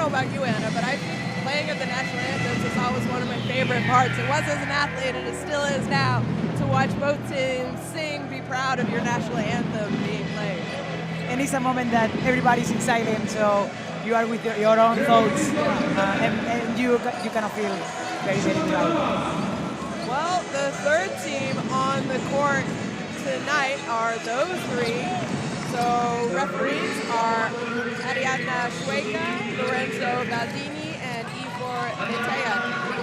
About you, Anna, but I think playing at the national anthems is always one of my favorite parts. It was as an athlete, and it still is now, to watch both teams sing, be proud of your national anthem being played. And it's a moment that everybody's in silence, so you are with your own thoughts, and you kind of feel very, very proud. Well, the third team on the court tonight are those three. So referees are Ariadna Shueca, Lorenzo Baldini, and Ivor Metea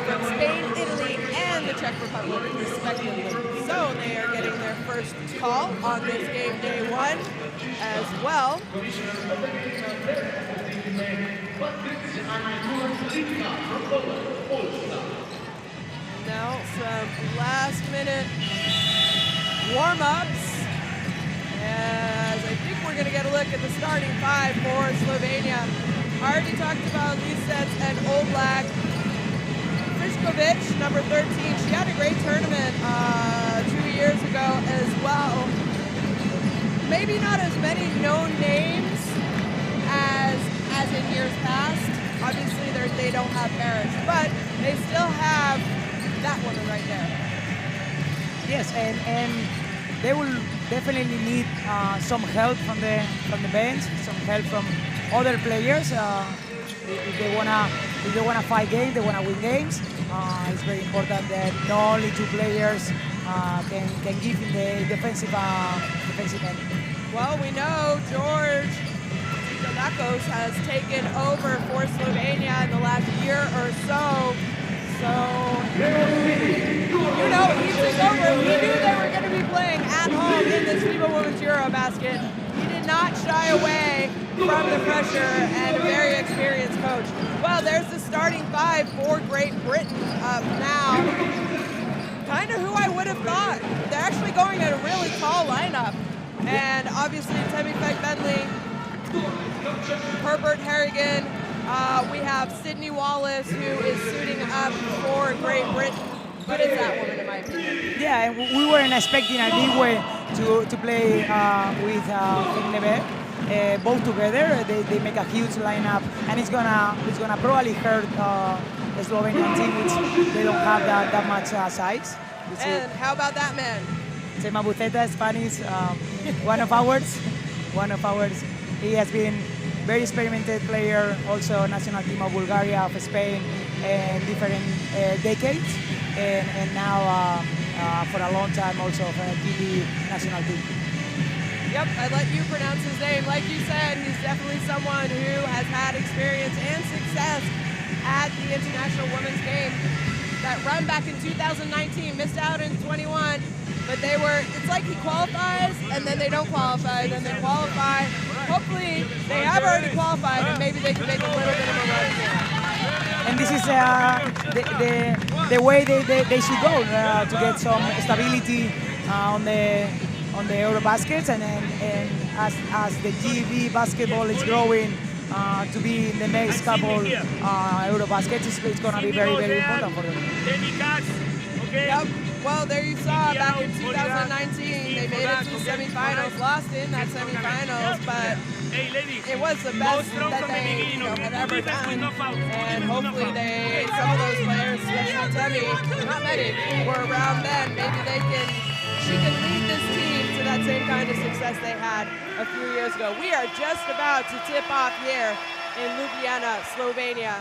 from Spain, Italy, and the Czech Republic, respectively. So they are getting their first call on this game day one as well. Now some last-minute warm-ups. As I think we're going to get a look at the starting five for Slovenia. Already talked about Lisets and Oblak. Frišković, number 13, she had a great tournament 2 years ago as well. Maybe not as many known names as in years past. Obviously, they don't have Paris, but they still have that woman right there. Yes, and they will definitely need some help from the bench, some help from other players. If they wanna fight games, they wanna win games. It's very important that not only two players can give in the defensive end. Well, we know George Tsikadakos has taken over for Slovenia in the last year or so. So, you know, he took over. He knew they were going to be playing at home in this FIBA Women's EuroBasket. He did not shy away from the pressure, and a very experienced coach. Well, there's the starting five for Great Britain up now. Kind of who I would have thought. They're actually going at a really tall lineup. And obviously, Temi Fake-Bentley, Herbert Harrigan, we have Sydney Wallace, who is suiting up for Great Britain. But it's that woman, in my opinion. Yeah, and we weren't expecting a big way to play with Fake-Neve. Both together, they make a huge lineup, and it's gonna probably hurt the Slovenian team, which they don't have that much size. And how about that man? Chema Buceta, Spanish, one of ours. He has been very experimented player, also national team of Bulgaria, of Spain, and different decades, and now for a long time also for a TV national team. Yep, I let you pronounce his name. Like you said, he's definitely someone who has had experience and success at the International Women's Game. That run back in 2019, missed out in 21, but it's like he qualifies, and then they don't qualify, then they qualify. Hopefully, they have already qualified, and maybe they can make a little bit of a run here. And this is the way they should go to get some stability on the EuroBaskets, and as the GB basketball is growing to be in the next couple EuroBaskets, it's going to be very, very important for them. Yep. Well, there you saw back in 2019, they made it to the semifinals, lost in that semifinals, but it was the best that they had ever done. And hopefully some of those players, especially Temi, not many, were around then. Maybe she can lead this team to that same kind of success they had a few years ago. We are just about to tip off here in Ljubljana, Slovenia.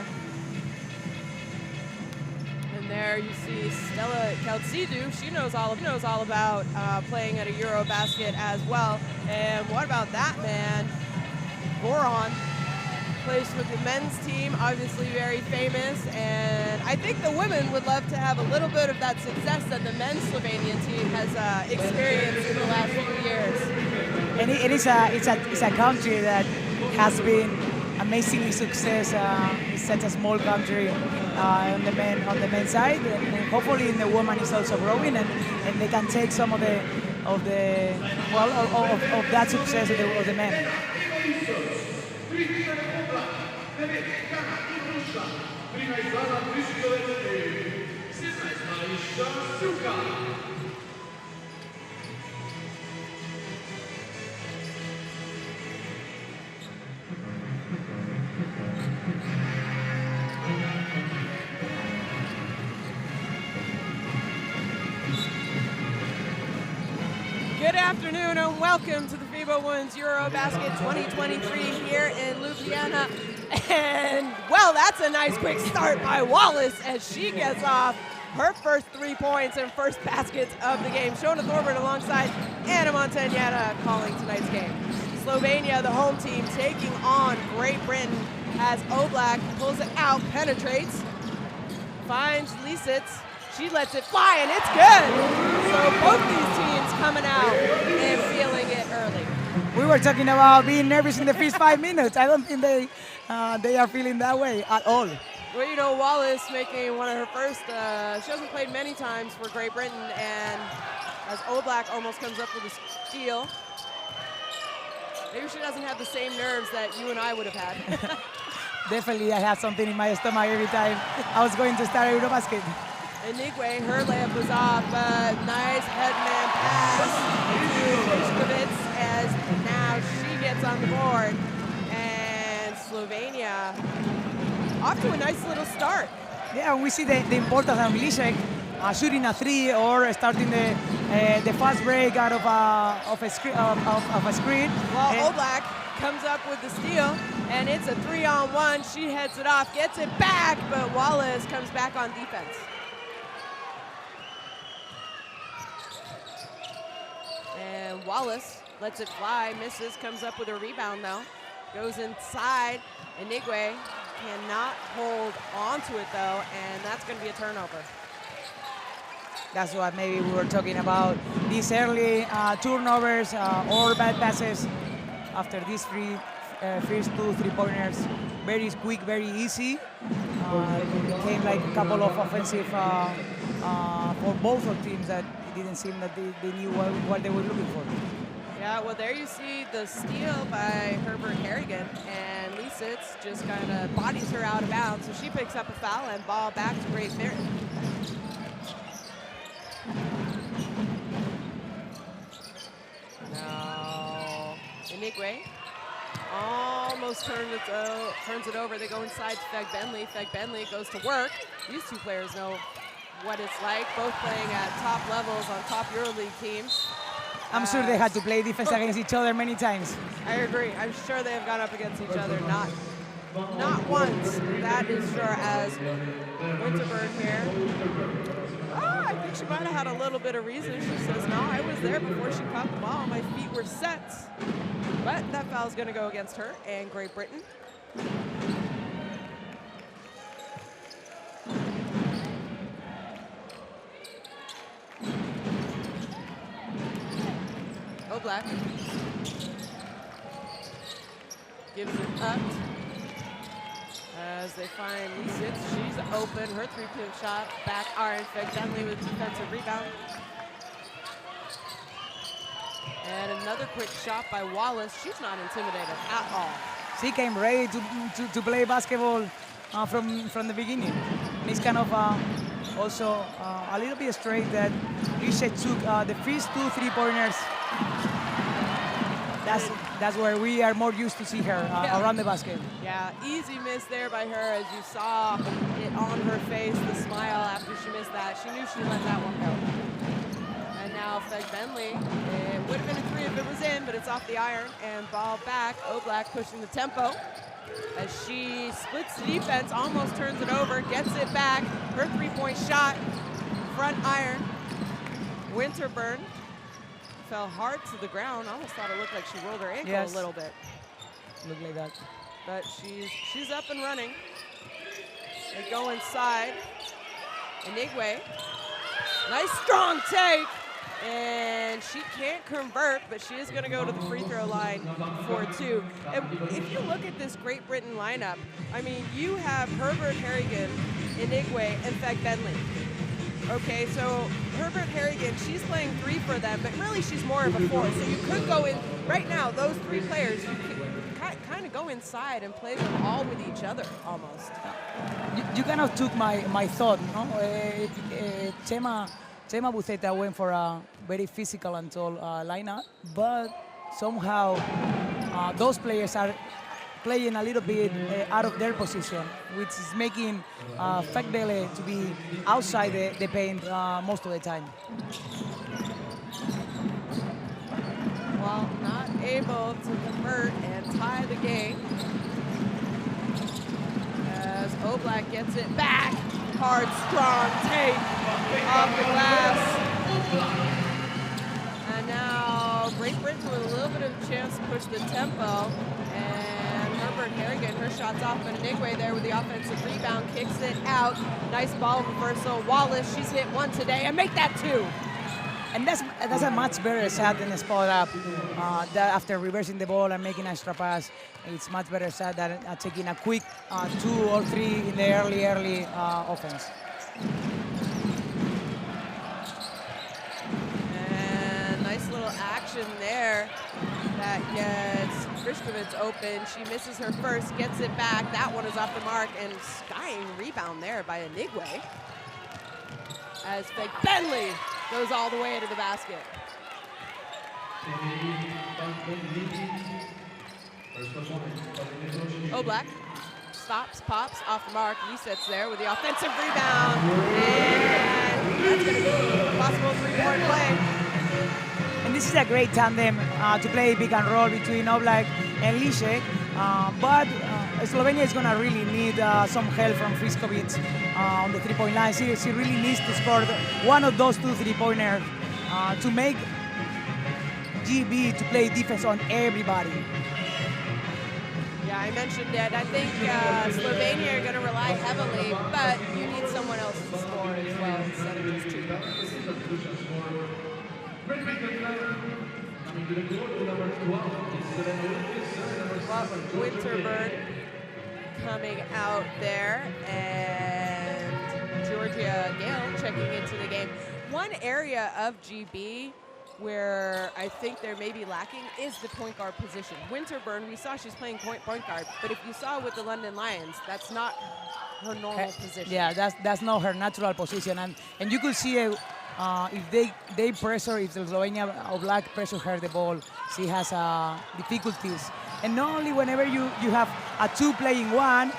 And there there you see Stella Kaltsidou. She knows all about playing at a EuroBasket as well. And what about that man? Goran plays with the men's team, obviously very famous. And I think the women would love to have a little bit of that success that the men's Slovenian team has experienced in the last few years. And it's a country that has been amazingly success. It's such a small country on the men's side, and hopefully in the woman is also growing, and they can take some of that success of the men. Good afternoon and welcome to the FIBA Women's EuroBasket 2023 here in Ljubljana. And, well, that's a nice quick start by Wallace as she gets off her first 3 points and first baskets of the game. Shona Thorburn alongside Anna Montagnana calling tonight's game. Slovenia, the home team, taking on Great Britain as Oblak pulls it out, penetrates, finds Lisitz. She lets it fly, and it's good. So both these teams coming out and feeling it early. We were talking about being nervous in the first 5 minutes. I don't think they are feeling that way at all. Well, you know, Wallace making one of her first, she hasn't played many times for Great Britain, and as Oblak almost comes up with a steal. Maybe she doesn't have the same nerves that you and I would have had. Definitely, I had something in my stomach every time I was going to start EuroBasket. Inigwe, her layup was off, but nice headman pass to Fiskovic as now she gets on the board. And Slovenia off to a nice little start. Yeah, we see the importance of Lisek shooting a three or starting the fast break out of a screen. Well, Oblak comes up with the steal, and it's a 3-on-1. She heads it off, gets it back, but Wallace comes back on defense. And Wallace lets it fly, misses, comes up with a rebound though. Goes inside, Inigwe cannot hold onto it though, and that's gonna be a turnover. That's what maybe we were talking about. These early turnovers or bad passes after these first 2 3-pointers. Very quick, very easy. Became like a couple of offensive for both of teams that it didn't seem that they knew what they were looking for. Yeah, well, there you see the steal by Herbert Harrigan, and Lisitz just kind of bodies her out of bounds, so she picks up a foul and ball back to Great Britain. Now, Inigwe almost turns it over. They go inside to Feg Benley. Feg Benley goes to work. These two players know what it's like, both playing at top levels on top EuroLeague teams. I'm sure they had to play defense against each other many times. I agree. I'm sure they have gone up against each other, not once. That is sure as Winterberg here. Oh, I think she might have had a little bit of reason. She says, no, I was there before she caught the ball. My feet were set. But that foul is going to go against her and Great Britain. Oblak gives it up as they find Lisitz. She's open. Her three-point shot back. Aaron Feg Benley with defensive rebound. And another quick shot by Wallace. She's not intimidated at all. She came ready to play basketball from the beginning. And it's kind of also a little bit straight that Lisek took the first 2 3-pointers. That's where we are more used to see her around the basket. Yeah, easy miss there by her as you saw it on her face, the smile after she missed that. She knew she let that one go. And now Feg Bentley. It would have been a 3 if it was in, but it's off the iron. And ball back. Oblak pushing the tempo as she splits the defense, almost turns it over, gets it back. Her 3-point shot, front iron. Winterburn fell hard to the ground. Almost thought it looked like she rolled her ankle a little bit. Looked like that. But she's up and running. They go inside. Inigwe. Nice strong take. And she can't convert, but she is going to go to the free throw line for 2. And if you look at this Great Britain lineup, I mean, you have Herbert Harrigan, Inigwe, and Feg Bentley. Okay, so Herbert Harrigan, she's playing 3 for them, but really she's more of a 4. So you could go in, right now, those 3 players, you could kind of go inside and play them all with each other, almost. You kind of took my thought, no? Chema Buceta went for a very physical and tall lineup, but somehow those players are playing a little bit out of their position, which is making Fekbele to be outside the paint most of the time. Well, not able to convert and tie the game as Oblak gets it back. Hard, strong take off the glass. And now Great Britain with a little bit of a chance to push the tempo. And Herbert Harrigan, her shot's off, but Inigwe there with the offensive rebound, kicks it out. Nice ball reversal. Wallace, she's hit 1 today, and make that 2. And that's a much better shot than a spot up. That after reversing the ball and making an extra pass, it's much better shot than taking a quick 2 or 3 in the early offense. And nice little action there that gets Frischkowitz open. She misses her first, gets it back. That one is off the mark, and skying rebound there by Inigwe. As Feg Bentley goes all the way to the basket. Oblak stops, pops, off the mark, resets there with the offensive rebound. And that's going to be a possible 3-point play. And this is a great tandem to play pick and roll between Oblak and Lisek. But Slovenia is going to really need some help from Frischkowitz on the 3-point line. She really needs to score one of those 2 3-pointers to make GB to play defense on everybody. Yeah, I mentioned that. I think Slovenia are going to rely heavily, but you need someone else to score as well instead of just 2 players. Winterburn coming out there, and Georgia Gale checking into the game. One area of GB where I think they're maybe lacking is the point guard position. Winterburn, we saw she's playing point guard, but if you saw with the London Lions, that's not her normal position. Yeah, that's not her natural position, and you could see if they pressure, if the Slovenia Oblak pressure her the ball, she has difficulties. And not only whenever you have a 2 playing 1,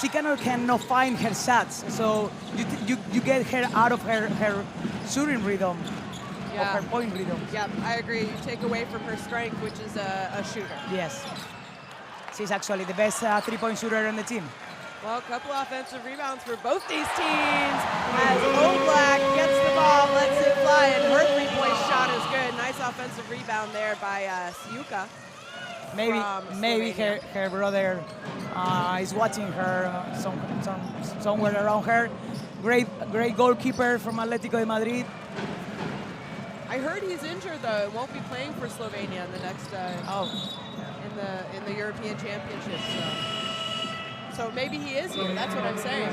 she cannot find her shots. So you get her out of her shooting rhythm, of her point rhythm. Yep, I agree. You take away from her strength, which is a shooter. Yes. She's actually the best 3-point shooter on the team. Well, a couple offensive rebounds for both these teams as Oblak gets the ball, lets it fly, and her 3-point shot is good. Nice offensive rebound there by Siuka. Maybe her brother is watching her somewhere around her. Great goalkeeper from Atlético de Madrid. I heard he's injured though. Won't be playing for Slovenia in the next in the European Championship. So maybe he is here. That's what I'm saying.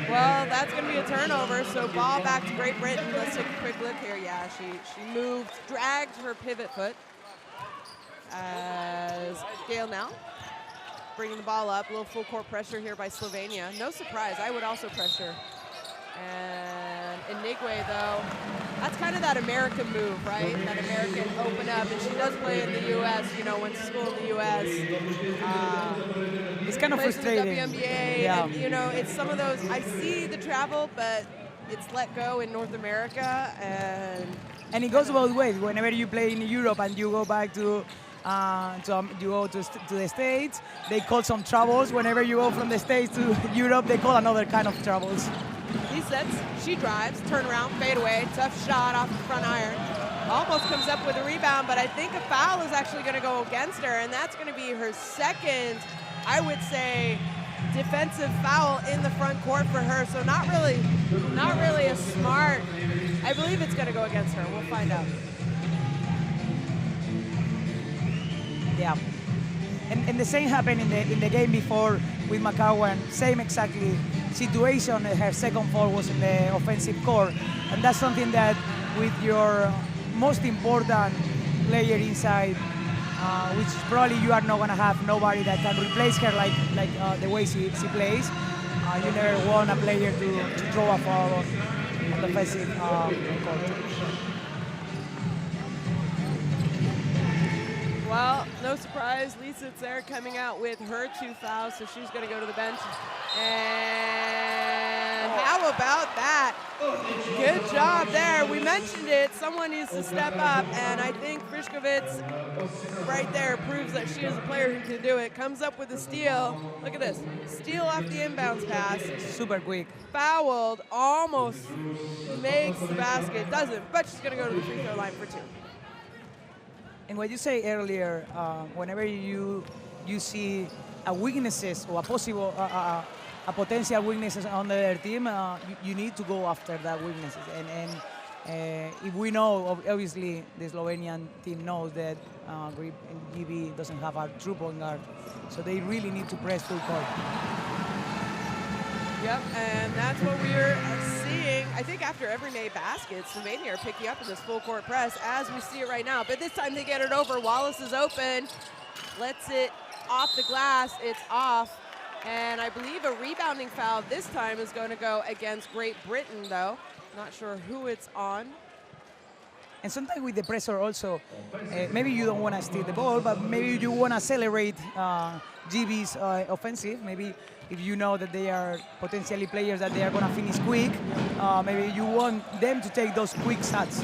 Well, that's going to be a turnover. So ball back to Great Britain. Let's take a quick look here. Yeah, she moved, dragged her pivot foot. As Gale now bringing the ball up. A little full court pressure here by Slovenia. No surprise. I would also pressure. And Inigwe, though, that's kind of that American move, right? That American open up. And she does play in the U.S., you know, went to school in the U.S. It's kind of frustrating. WNBA, yeah. And, you know, it's some of those, I see the travel, but it's let go in North America, and it goes both ways. Whenever you play in Europe and you go back to you go to the States, they call some troubles. Whenever you go from the States to Europe, they call another kind of troubles. He sets, she drives, turn around, fade away, tough shot off the front iron. Almost comes up with a rebound, but I think a foul is actually going to go against her, and that's going to be her second, I would say, defensive foul in the front court for her. So not really a smart. I believe it's going to go against her. We'll find out. Yeah, and the same happened in the game before with McCowan. Same exactly situation. Her second foul was in the offensive core, and that's something that with your most important player inside, which probably you are not going to have nobody that can replace her like the way she plays. You never want a player to throw a foul on the offensive court. Well, no surprise, Lisit's there coming out with her 2 fouls, so she's going to go to the bench. And how about that? Good job there. We mentioned it. Someone needs to step up, and I think Frišković right there proves that she is a player who can do it. Comes up with a steal. Look at this. Steal off the inbounds pass. Super quick. Fouled. Almost makes the basket. Doesn't, but she's going to go to the free throw line for 2. And what you say earlier, whenever you see a weaknesses or a possible a potential weaknesses on their team, you need to go after that weaknesses. And if we know, obviously, the Slovenian team knows that Grip and GB doesn't have a true point guard, so they really need to press full court. Yep, and that's what we're seeing. I think after every made basket, Slovenia are picking up in this full court press as we see it right now. But this time they get it over. Wallace is open, lets it off the glass. It's off. And I believe a rebounding foul this time is going to go against Great Britain, though. Not sure who it's on. And sometimes with the pressure also, maybe you don't want to steal the ball, but maybe you want to accelerate GB's offensive. Maybe if you know that they are potentially players that they are going to finish quick, maybe you want them to take those quick shots.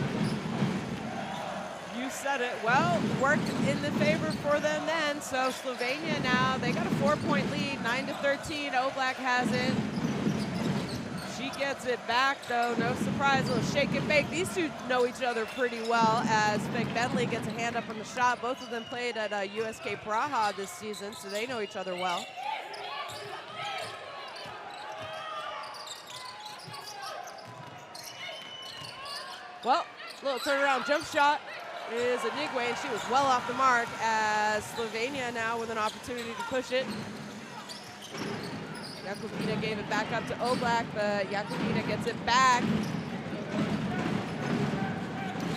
You said it. Well, worked in the favor for them then. So Slovenia now, they got a 4-point lead, 9-13. Oblak has it. She gets it back, though. No surprise, a little shake and bake. These two know each other pretty well as Bentley gets a hand up on the shot. Both of them played at USK Praha this season, so they know each other well. Well, little turnaround jump shot is Anigwe, and she was well off the mark as Slovenia now with an opportunity to push it. Jakubina gave it back up to Oblak, but Jakubina gets it back.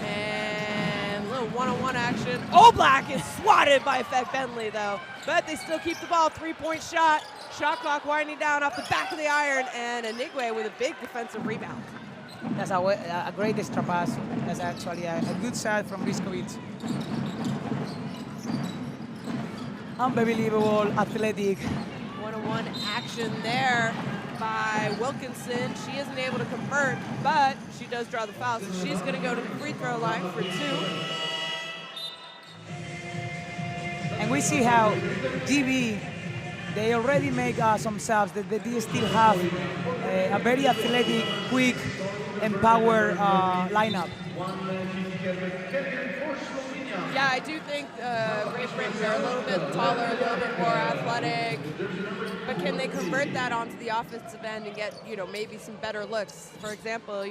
And a little one-on-one action. Oblak is swatted by Bentley, though. But they still keep the ball. 3-point shot. Shot clock winding down off the back of the iron. And Anigwe with a big defensive rebound. That's a great extra pass. That's actually a good shot from Frišković. Unbelievable, athletic. One-on-one action there by Wilkinson. She isn't able to convert, but she does draw the foul, so she's going to go to the free throw line for 2. And we see how GB, they already make some subs, that they still have a very athletic, quick, and power lineup. Yeah, I do think Great Britain are a little bit taller, a little bit more athletic, but can they convert that onto the offensive end and get, maybe some better looks? For example,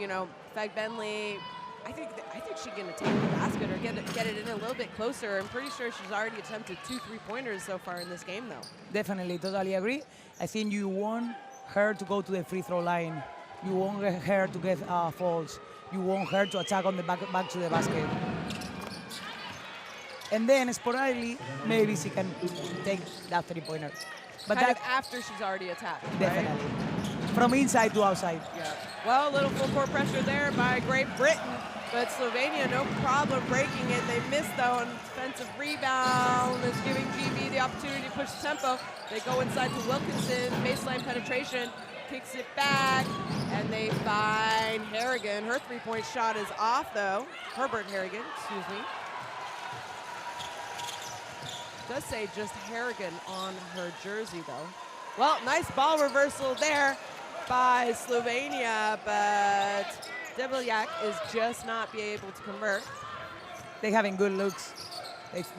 Bentley, I think she's going to take the basket or get it in a little bit closer. I'm pretty sure she's already attempted 2 3-pointers so far in this game, though. Definitely, totally agree. I think you want her to go to the free throw line. You want her to get fouls. You want her to attack on the back to the basket. And then sporadically, maybe she can take that 3-pointer. But kind of after she's already attacked, definitely. Right? From inside to outside. Yeah. Well, a little full court pressure there by Great Britain, but Slovenia no problem breaking it. They missed, though, on defensive rebound. It's giving GB the opportunity to push the tempo. They go inside to Wilkinson, baseline penetration. kicks it back, and they find Harrigan. Her three-point shot is off, though. Herbert Harrigan, excuse me. Does say just Harrigan on her jersey, though. Well, nice ball reversal there by Slovenia, but Develjak is just not be able to convert. They're having good looks.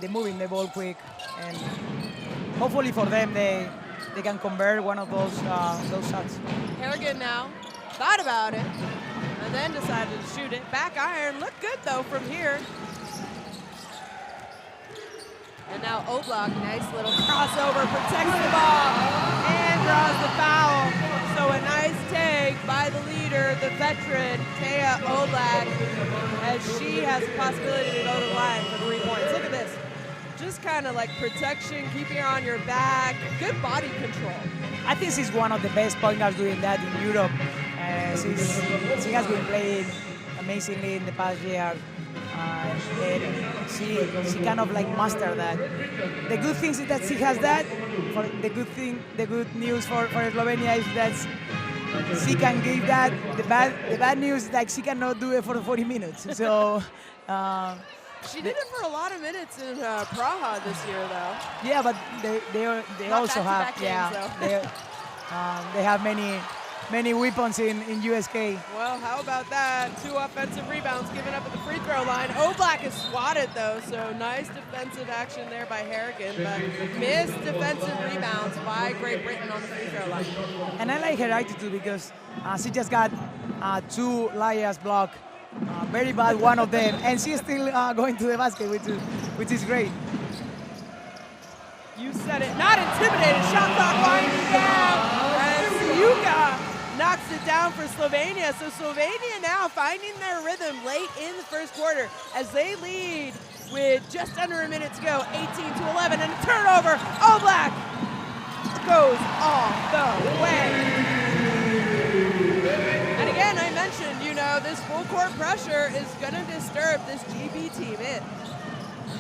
They're moving the ball quick, and hopefully for them, they can convert one of those shots. Harrigan now thought about it, and then decided to shoot it. Back iron, looked good though from here. And now Oblak, nice little crossover, protects the ball, and draws the foul. So a nice take by the leader, the veteran, Taya Oblak, as she has the possibility to go to the line for 3 points. Look at this. Just kind of like protection, keeping her on your back, good body control. I think she's one of the best point guards doing that in Europe. She has been playing amazingly in the past year. And she kind of like mastered that. The good thing is that she has that. The good news for Slovenia is that she can give that. The bad news is that she cannot do it for 40 minutes. So she did it for a lot of minutes in Praha this year, though. Yeah, but they also have they have many weapons in USK. Well, how about that? 2 offensive rebounds given up at the free throw line. Oblak is swatted, though, so nice defensive action there by Harrigan, but missed defensive rebounds by Great Britain on the free throw line. And I like her attitude because she just got 2 liars blocked, very bad, one of them, and she's still going to the basket, which is great. You said it, not intimidated, shot clock winding down, and Yuka knocks it down for Slovenia. So Slovenia now finding their rhythm late in the first quarter as they lead with just under a minute to go, 18-11, and a turnover. Oblak goes all the way. And again, I mentioned, this full court pressure is gonna disturb this GB team in.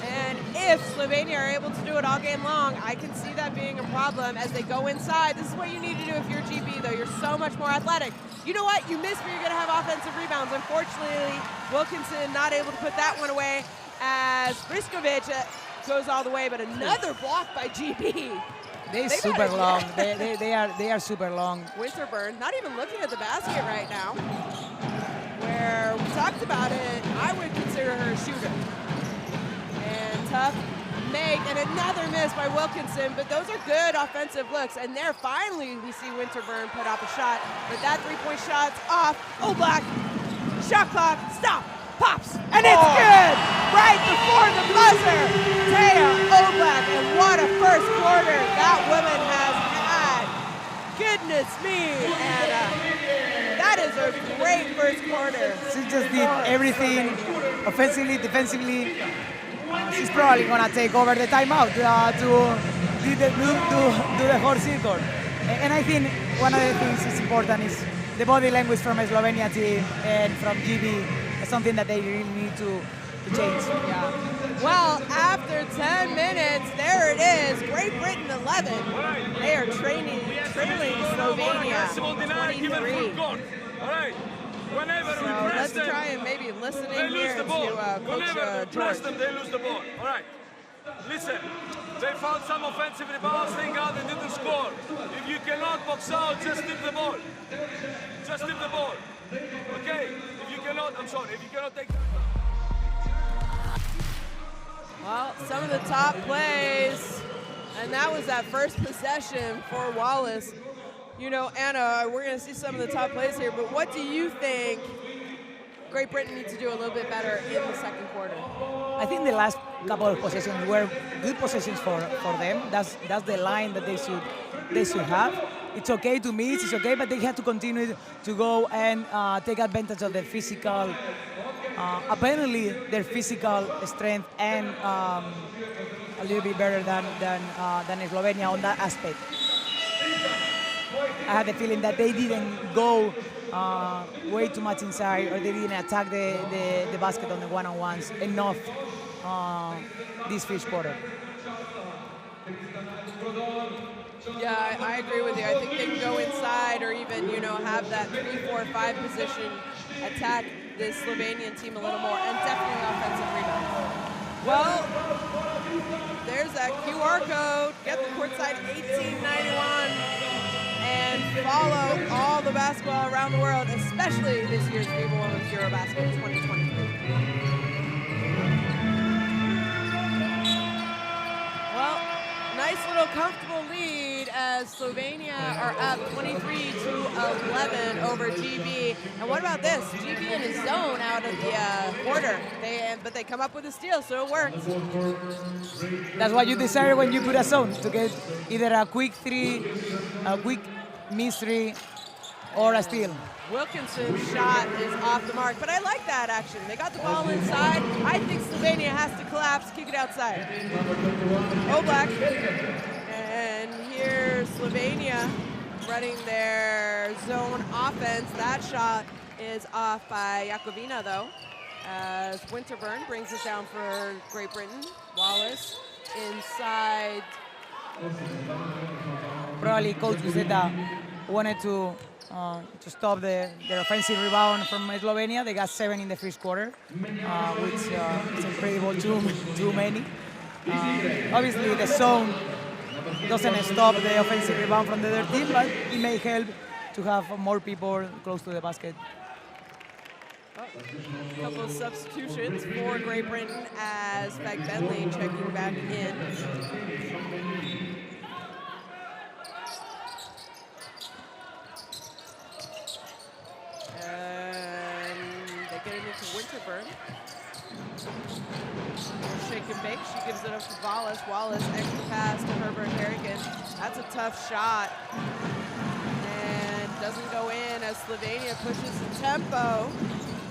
And if Slovenia are able to do it all game long, I can see that being a problem as they go inside. This is what you need to do if you're GB, though. You're so much more athletic. You know what? You miss, but you're going to have offensive rebounds. Unfortunately, Wilkinson not able to put that one away as Briskovic goes all the way, but another block by GB. They're super long. They are super long. Winterburn, not even looking at the basket right now. Where we talked about it, I would consider her a shooter. Tough make, and another miss by Wilkinson, but those are good offensive looks, and there finally we see Winterburn put up a shot, but that three-point shot's off. Oblak, shot clock, stop, pops, and it's good! Right before the buzzer! Taya Oblak, and what a first quarter that woman has had. Goodness me, Anna. That is a great first quarter. She just did everything, offensively, defensively. She's probably gonna take over the timeout to do the whole circle. And I think one of the things that's important is the body language from a Slovenia team and from GB is something that they really need to change. Yeah. Well, after 10 minutes, there it is. Great Britain 11. They are trailing Slovenia 23. All right. Whenever so we press let's them, try and maybe listen in lose here the ball. to Whenever Coach we press George. them, they lose the ball. All right. Listen, they found some offensive rebounds, thank God they didn't score. If you cannot box out, just tip the ball. Just tip the ball. Okay? If you cannot, I'm sorry, if you cannot take... Well, some of the top plays, and that was that first possession for Wallace. Anna, we're going to see some of the top plays here, but what do you think Great Britain needs to do a little bit better in the second quarter? I think the last couple of possessions were good possessions for them. That's the line that they should have. It's okay to miss, it's okay, but they have to continue to go and take advantage of their physical, apparently their physical strength, and a little bit better than Slovenia on that aspect. I had the feeling that they didn't go way too much inside, or they didn't attack the basket on the one-on-ones enough this first quarter. Yeah, I agree with you. I think they can go inside or even, have that 3, 4, 5 position attack this Slovenian team a little more, and definitely offensive rebounds. Well, there's that QR code. Get the courtside 1891 and follow all the basketball around the world, especially this year's FIBA Women's EuroBasket 2023. Well, nice little comfortable lead as Slovenia are up 23-11 over GB. And what about this? GB in his zone out of the quarter. But they come up with a steal, so it worked. That's what you desire when you put a zone, to get either a quick three, a quick miss three, or a steal. Wilkinson's shot is off the mark, but I like that action. They got the ball inside. I think Slovenia has to collapse, kick it outside. Oblak. And here's Slovenia running their zone offense. That shot is off by Jakovina, though, as Winterburn brings it down for Great Britain. Wallace inside. Probably Coach Guzeta wanted to stop their offensive rebound from Slovenia. They got 7 in the first quarter, which is incredible, too many. Obviously, the zone doesn't stop the offensive rebound from the other team, but it may help to have more people close to the basket. A couple of substitutions for Great Britain as Fag Bentley checking back in. And they get it into Winterburn. Shake and bake. She gives it up to Wallace. Wallace, extra pass to Herbert Harrigan. That's a tough shot. And doesn't go in as Slovenia pushes the tempo.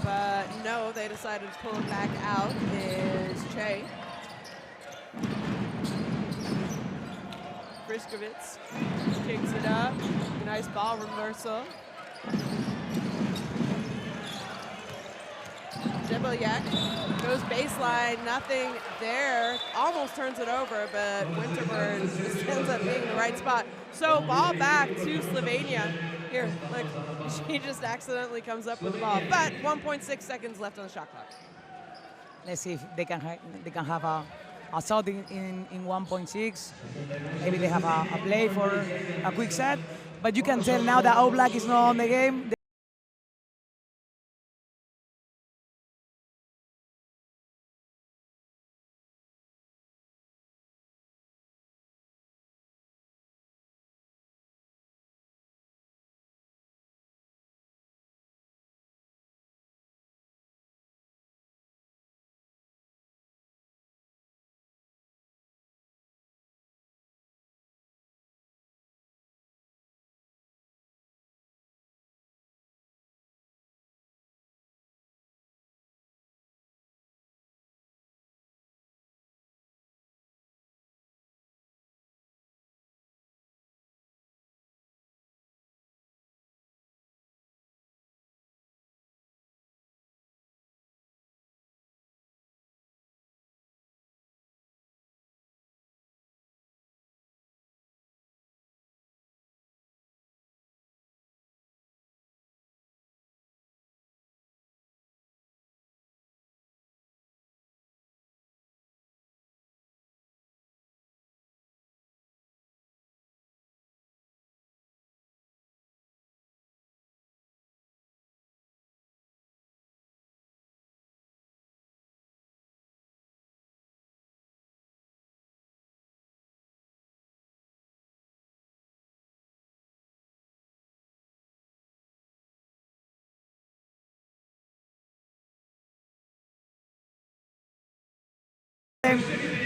But no, they decided to pull it back out. Is Che. Briskovitz kicks it up. Nice ball reversal. Jebelyak goes baseline, nothing there. Almost turns it over, but Winterburn just ends up being in the right spot. So ball back to Slovenia. Here, look, she just accidentally comes up with the ball. But 1.6 seconds left on the shot clock. Let's see if they can have a shot in 1.6. Maybe they have a play for a quick set. But you can tell now that Oblak is not on the game.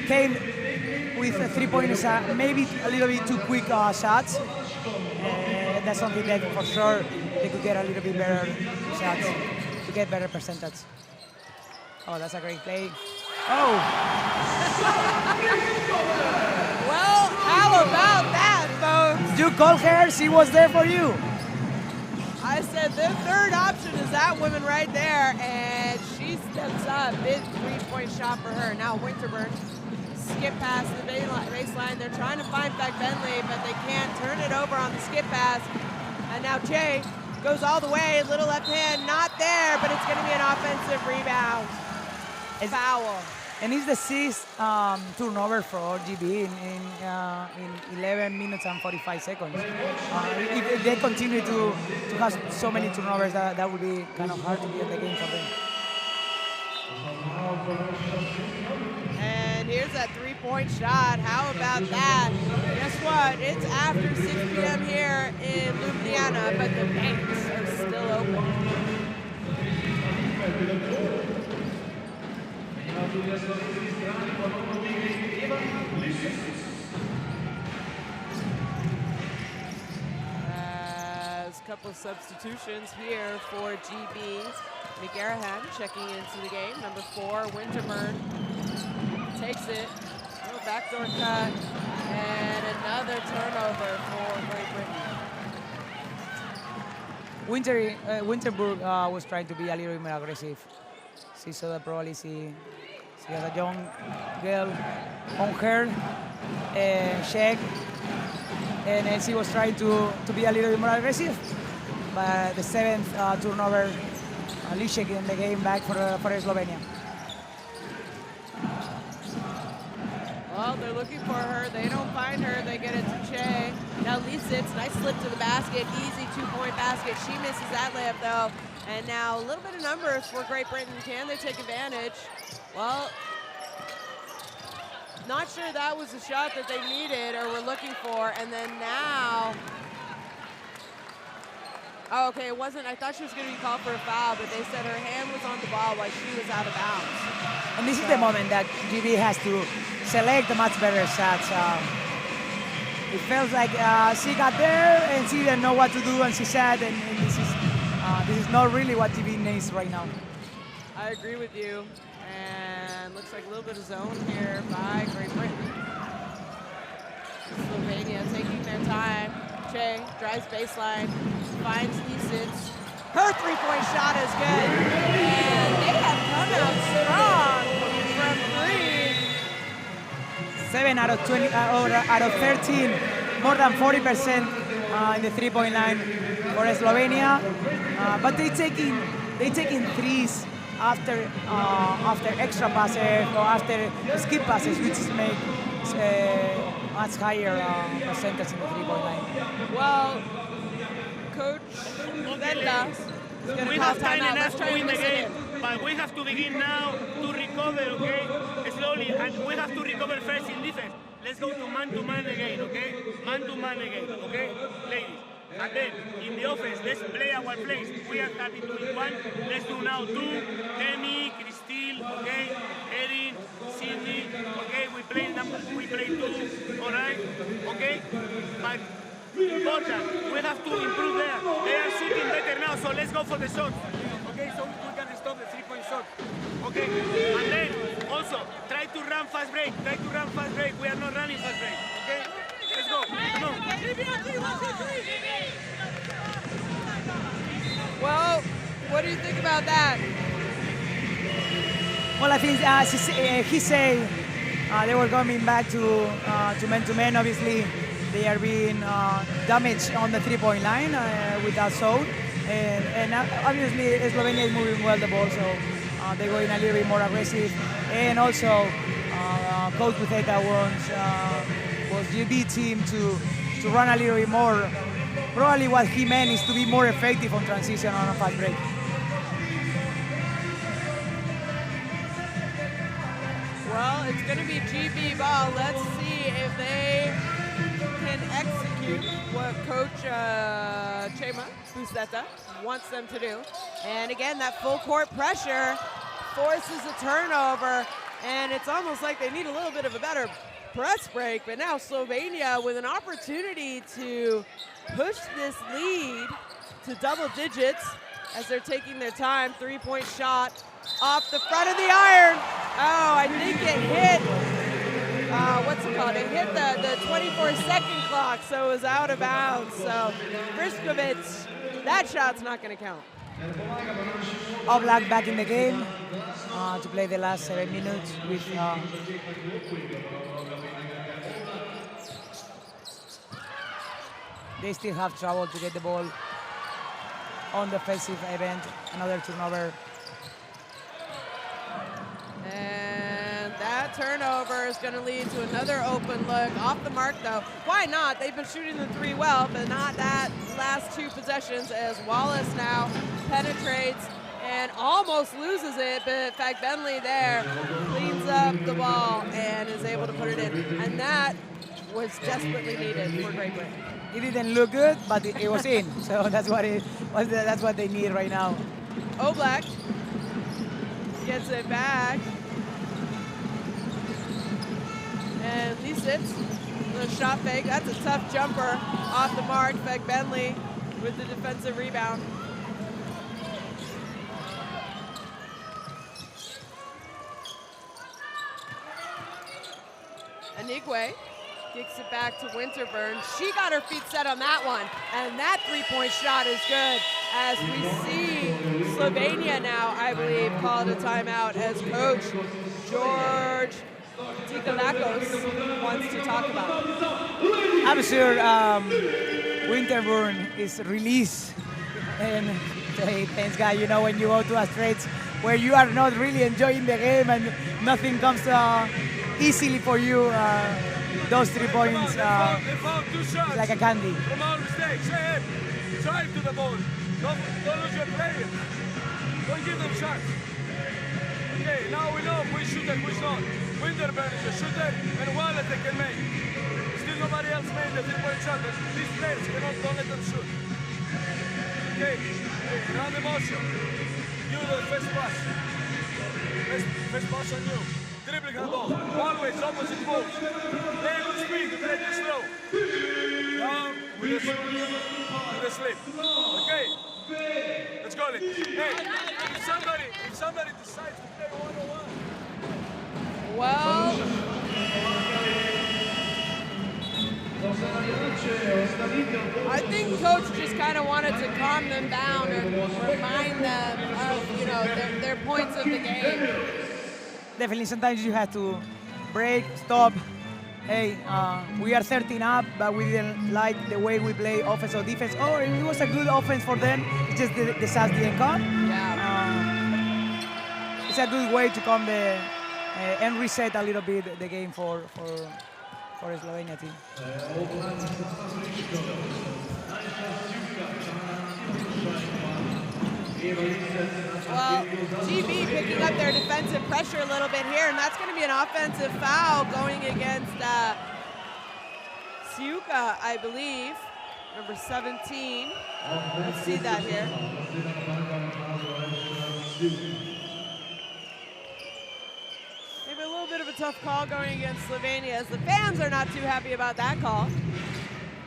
Came with 3 points, maybe a little bit too quick shots. That's something that for sure they could get a little bit better shots to get better percentage. Oh, that's a great play. Oh! Well, how about that, folks? You called her, she was there for you. I said the third option is that woman right there, and she steps up. Big 3-point shot for her. Now Winterburn skip pass to the baseline. They're trying to find Bentley, but they can't turn it over on the skip pass. And now Jay goes all the way, little left hand, not there, but it's going to be an offensive rebound. Foul. And it's the sixth turnover for GB in 11 minutes and 45 seconds. If they continue to have so many turnovers, that would be kind of hard to be in the game for them. And here's that three-point shot. How about that? Guess what? It's after 6 p.m. here in Ljubljana, but the banks are still open. As a couple of substitutions here for GB. McGarahan checking into the game. Number 4, Winterburn takes it. Little backdoor cut. And another turnover for Great Britain. Winterburg was trying to be a little bit more aggressive. She saw that probably she has a young girl on her check, and she was trying to be a little bit more aggressive. But the 7th turnover, Lishek in the game back for Slovenia. Well, they're looking for her. They don't find her. They get it to Che. Now Lisitz, nice slip to the basket. Easy 2-point basket. She misses that layup, though. And now a little bit of numbers for Great Britain. Can they take advantage? Well, not sure that was the shot that they needed or were looking for. And then now, oh, okay, it wasn't. I thought she was going to be called for a foul, but they said her hand was on the ball while she was out of bounds. And this is the moment that GB has to select a much better shots. It feels like she got there and she didn't know what to do, and she said, and this is not really what GB needs right now. I agree with you. And looks like a little bit of zone here by Great Britain. Slovenia taking their time. Che drives baseline, finds Lisitz. Her three-point shot is good. And they have come out strong from 3. 7 out of 20, out of 13, more than 40% in the three-point line for Slovenia. But they taking threes after extra passes or after skip passes, which makes much higher percentage in the three-point line. Well, Coach Venda is going to call timeout. Let's try to win the game. But we have to begin now to recover, okay? Slowly, and we have to recover first in defense. Let's go to man again, okay? Man-to-man again, okay? Ladies. And then, in the offense, let's play our plays. We are having doing 1. Let's do now 2. Demi, Christine, okay? Erin, Cindy, okay? We play 2, all right? Okay? But important, we have to improve there. They are shooting better now, so let's go for the shot. Okay, so we can stop the 3-point shot. Okay, and then also try to run fast break. We are not running fast break. Okay, let's go. Come on. Well, what do you think about that? Well, I think he said they were coming back to man-to-man. Obviously, they are being damaged on the three-point line with that zone. And obviously, Slovenia is moving well the ball, so they're going a little bit more aggressive. And also, Coach Buceta was GB team to run a little bit more. Probably what he meant is to be more effective on transition on a fast break. Well, it's going to be GB ball. Let's see if they can execute what Coach Chema Buceta wants them to do. And again, that full court pressure forces a turnover, and it's almost like they need a little bit of a better press break. But now Slovenia with an opportunity to push this lead to double digits as they're taking their time. Three-point shot off the front of the iron. Oh, I think it hit, what's it called? It hit the 24-second clock, so it was out of bounds. So Briskovic, that shot's not going to count. Oblak back in the game to play the last 7 minutes with they still have trouble to get the ball on the offensive event. Another turnover. And that turnover is going to lead to another open look. Off the mark, though. Why not? They've been shooting the three well, but not that last two possessions, as Wallace now penetrates and almost loses it, but Fagbenley there cleans up the ball and is able to put it in. And that was desperately needed for Great Britain. It didn't look good, but it was in. So that's what they need right now. Oblak gets it back. And Lisitz, the shot fake. That's a tough jumper off the mark. Fagbenley with the defensive rebound. Anigwe kicks it back to Winterburn. She got her feet set on that one, and that three-point shot is good. As we see Slovenia now, I believe, called a timeout as Coach George Tikalakos wants to talk about it. I'm sure Winterburn is released and say, thanks guy, you know, when you go to a stretch where you are not really enjoying the game and nothing comes easily for you, those 3 points They found 2 shots like a candy. from our mistakes. Hey, drive to the ball. Don't lose your players. Don't give them shots. Okay, now we know which shooter, which not. Winterburn is a shooter, and Wallace they can make. Still nobody else made the 3-point shot, but these players don't let them shoot. Okay, round the motion. You the first pass. First pass on you. Dribbling the ball. Always opposite moves. Play with speed, play this slow. Down with the slip. Okay? Let's go, Lee. Hey, if somebody decides to play 1-on-1. Well, I think Coach just kind of wanted to calm them down and remind them of, you know, their points of the game. Definitely, sometimes you have to break, stop. Hey, we are 13 up, but we didn't like the way we play offense or defense. Oh, it was a good offense for them. It's just the shots didn't come. Yeah. It's a good way to come and reset a little bit the game for the Slovenia team. Well, GB picking up their defensive pressure a little bit here, and that's going to be an offensive foul going against Siuka, I believe, number 17. Let's see that here. Maybe a little bit of a tough call going against Slovenia, as the fans are not too happy about that call.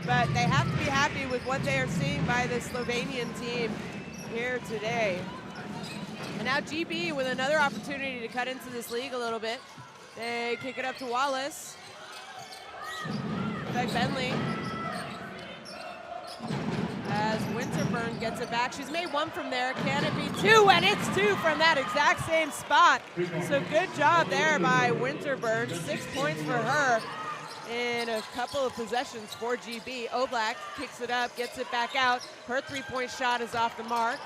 But they have to be happy with what they are seeing by the Slovenian team here today. And now GB with another opportunity to cut into this league a little bit. They kick it up to Wallace. Fagbenley. As Winterburn gets it back. She's made one from there. Can it be two? And it's two from that exact same spot. So good job there by Winterburn. 6 points for her in a couple of possessions for GB. Oblak kicks it up, gets it back out. Her three-point shot is off the mark.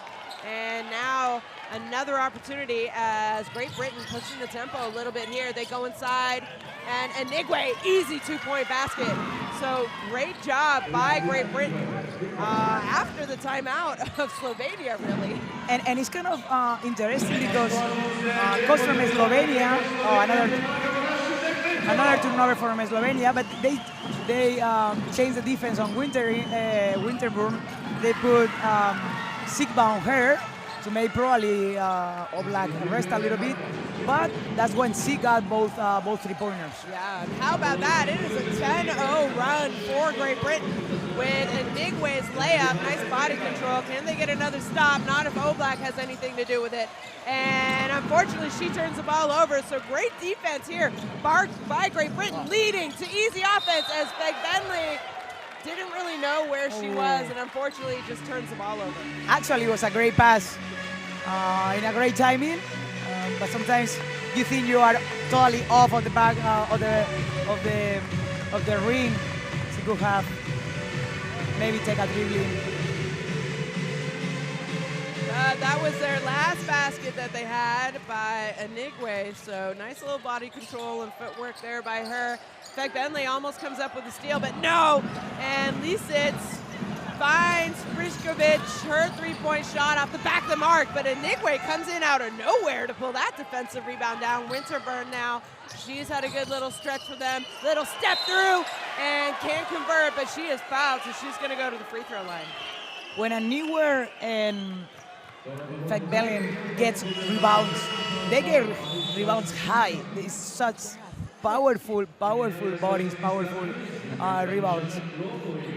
And now another opportunity as Great Britain pushing the tempo a little bit here. They go inside, and Anigwe, easy two-point basket. So great job by Great Britain after the timeout of Slovenia, really. And it's kind of interesting because comes from Slovenia, another turnover from Slovenia, but they changed the defense on Winterburn. They put Sigba on her to make probably Oblak rest a little bit, but that's when she got both three-pointers. Yeah, and how about that? It is a 10-0 run for Great Britain with Anigwe's layup. Nice body control. Can they get another stop? Not if Oblak has anything to do with it. And unfortunately, she turns the ball over. So great defense here by Great Britain, leading to easy offense as Fagbenley didn't really know where she was, and unfortunately just turns the ball over. Actually, it was a great pass in a great timing, but sometimes you think you are totally off of the back of the ring. She could have maybe take a dribbling. That was their last basket that they had by Anigwe, so nice little body control and footwork there by her. In fact, Bentley almost comes up with a steal, but no! And Lisitz finds Frišković, her three-point shot off the back of the mark, but Anigwe comes in out of nowhere to pull that defensive rebound down. Winterburn now, she's had a good little stretch for them. Little step through, and can't convert, but she is fouled, so she's gonna go to the free throw line. When Anigwe and Belén gets rebounds, they get rebounds high. It's such powerful bodies, powerful rebounds.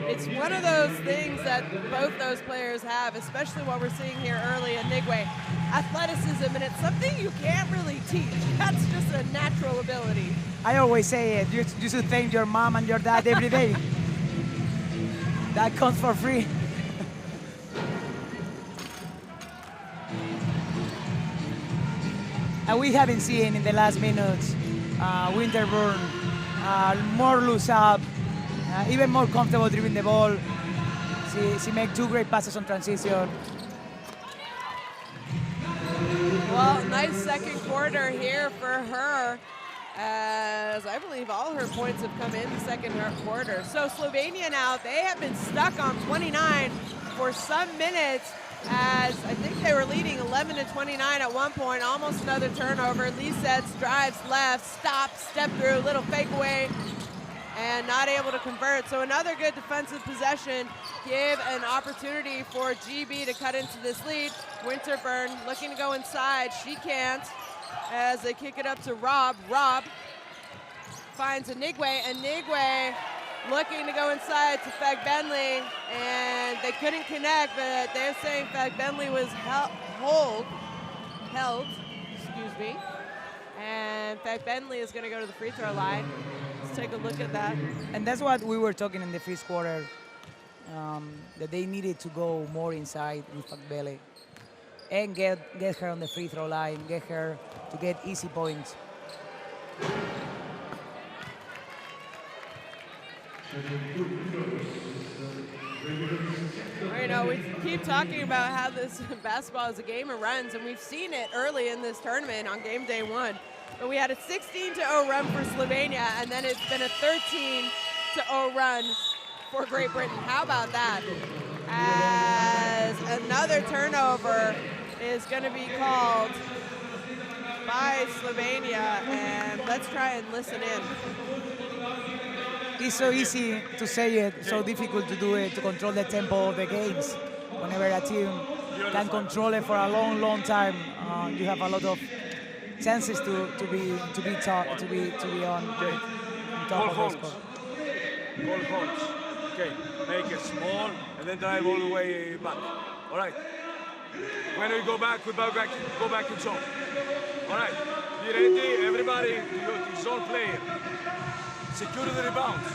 It's one of those things that both those players have, especially what we're seeing here early in Anigwe. Athleticism, and it's something you can't really teach. That's just a natural ability. I always say it, you should thank your mom and your dad every day. That comes for free. And we haven't seen in the last minutes Winterburn more loose up, even more comfortable dribbling the ball. She made two great passes on transition. Well, nice second quarter here for her, as I believe all her points have come in the second quarter. So Slovenia now, they have been stuck on 29 for some minutes, as I think they were leading 11-29 at one point. Almost another turnover. Lisitz drives left, stops, step through, little fake away, and not able to convert. So another good defensive possession. Give an opportunity for GB to cut into this lead. Winterburn looking to go inside. She can't, as they kick it up to Rob. Rob finds Anigwe. Anigwe looking to go inside to Fagbenli, and they couldn't connect, but they're saying Fagbenli was held, excuse me, and Fagbenli is going to go to the free throw line. Let's take a look at that. And that's what we were talking in the first quarter, that they needed to go more inside with Fagbenli and get her on the free throw line, get her to get easy points. You know, we keep talking about how this basketball is a game of runs, and we've seen it early in this tournament on game day one. But we had a 16-0 run for Slovenia, and then it's been a 13-0 run for Great Britain. How about that? As another turnover is going to be called by Slovenia, and let's try and listen in. It's so easy to say it, so difficult to do it, to control the tempo of the games. Whenever a team can control it for a long time, you have a lot of chances to be on top of the score. Goal holds. Okay, make it small and then drive all the way back. All right. When we go back in zone. All right. Be ready, everybody to zone player. Secure the rebounds.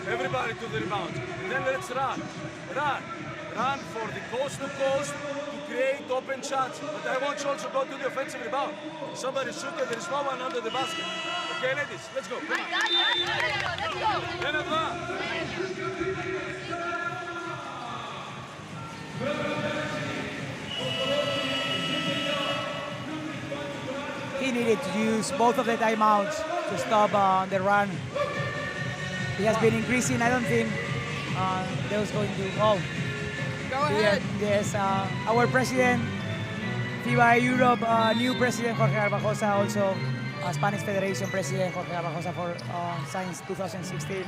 Everybody to the rebounds. And then let's run. Run for the coast to coast to create open shots. But I want you also to go to the offensive rebound. Somebody shoot it. There is no one under the basket. Okay, ladies, let's go. Come on. Let's go. Then advance. He needed to use both of the timeouts to stop the run. He has been increasing. I don't think there was going to. Oh, go ahead. Yes, our president, FIBA Europe, new president Jorge Garbajosa, also Spanish Federation president Jorge Garbajosa for since 2016,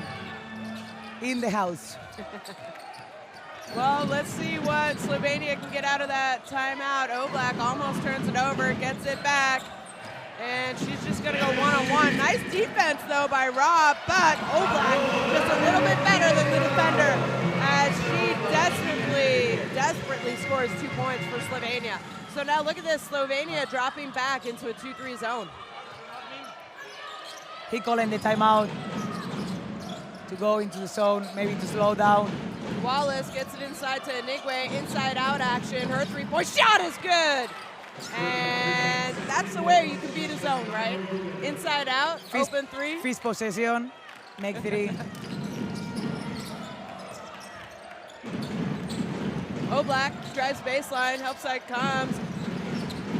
in the house. Well, let's see what Slovenia can get out of that timeout. Oblak almost turns it over, gets it back. And she's just going to go one-on-one. Nice defense, though, by Rob, but Oblak just a little bit better than the defender, as she desperately scores 2 points for Slovenia. So now look at this, Slovenia dropping back into a 2-3 zone. He calling the timeout to go into the zone, maybe to slow down. Wallace gets it inside to Inigwe, inside-out action. Her three-point shot is good. And that's the way you can beat a zone, right? Inside out, open three. First possession, make three. Oblak drives baseline, help side comes.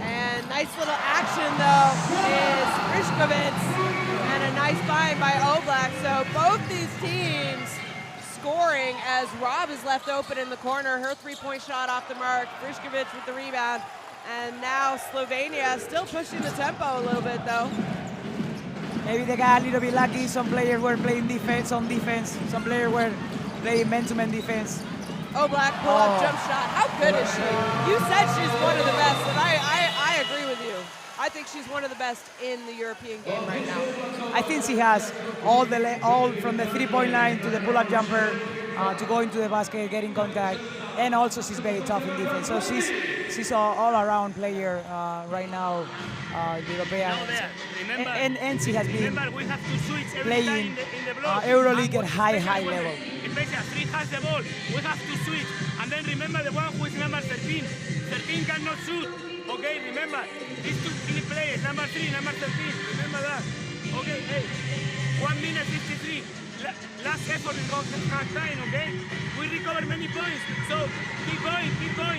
And nice little action though is Frišković, and a nice find by Oblak. So both these teams scoring as Rob is left open in the corner. Her three-point shot off the mark. Frišković with the rebound. And now Slovenia still pushing the tempo a little bit though. Maybe they got a little bit lucky. Some players were playing defense on defense. Some players were playing man-to-man defense. Oblak pull-up jump shot. How good is she? You said she's one of the best, and I agree with you. I think she's one of the best in the European game right now. I think she has all from the three-point line to the pull-up jumper to go into the basket, getting contact, and also she's very tough in defense. So she's an all-around player right now, European. And she has been playing EuroLeague at high level. Three has the ball, we have to switch. And then remember the one who is number 13. 13 cannot shoot. Okay, remember, these two key players, number 3, number 13. Remember that. Okay, hey, 1 minute 53. Last effort is half time, okay? We recover many points. So keep going,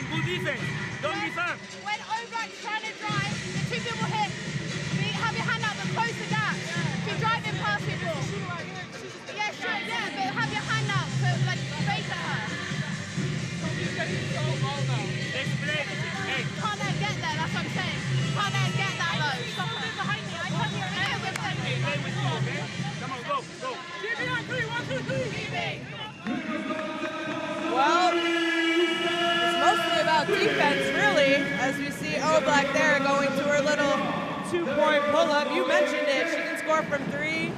good defense. Don't give up. When Oblak's trying to drive, the two people hit. Have your hand up and close the gap. If you drive in past people. Yeah, sure, yeah, but have your hand up to like face at her. Let's play. Hey. Can't let get there, that's what I'm saying. Can't let get that low. Stop it behind me. I can't hear it. Hey, play with you, okay? Come on, go. GB on 3, 1, 2, 3. GB. Well, it's mostly about defense, really, as we see Oblak there going to her little two-point pull-up. You mentioned it. She can score from 3,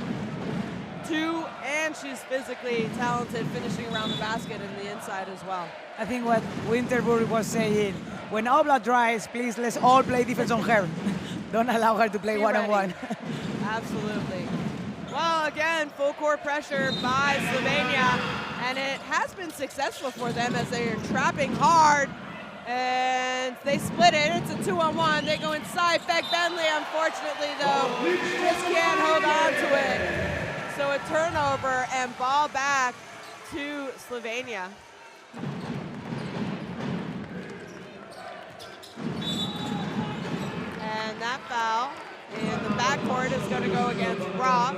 2, and she's physically talented, finishing around the basket and the inside as well. I think what Winterburg was saying, when Oblak drives, please let's all play defense on her. Don't allow her to play one-on-one. Absolutely. Well, again, full court pressure by Slovenia, and it has been successful for them as they are trapping hard, and they split it. It's a 2-on-1. They go inside. Beck Bentley, unfortunately, though, just can't hold on to it. So a turnover and ball back to Slovenia. And that foul in the backcourt is going to go against Rock,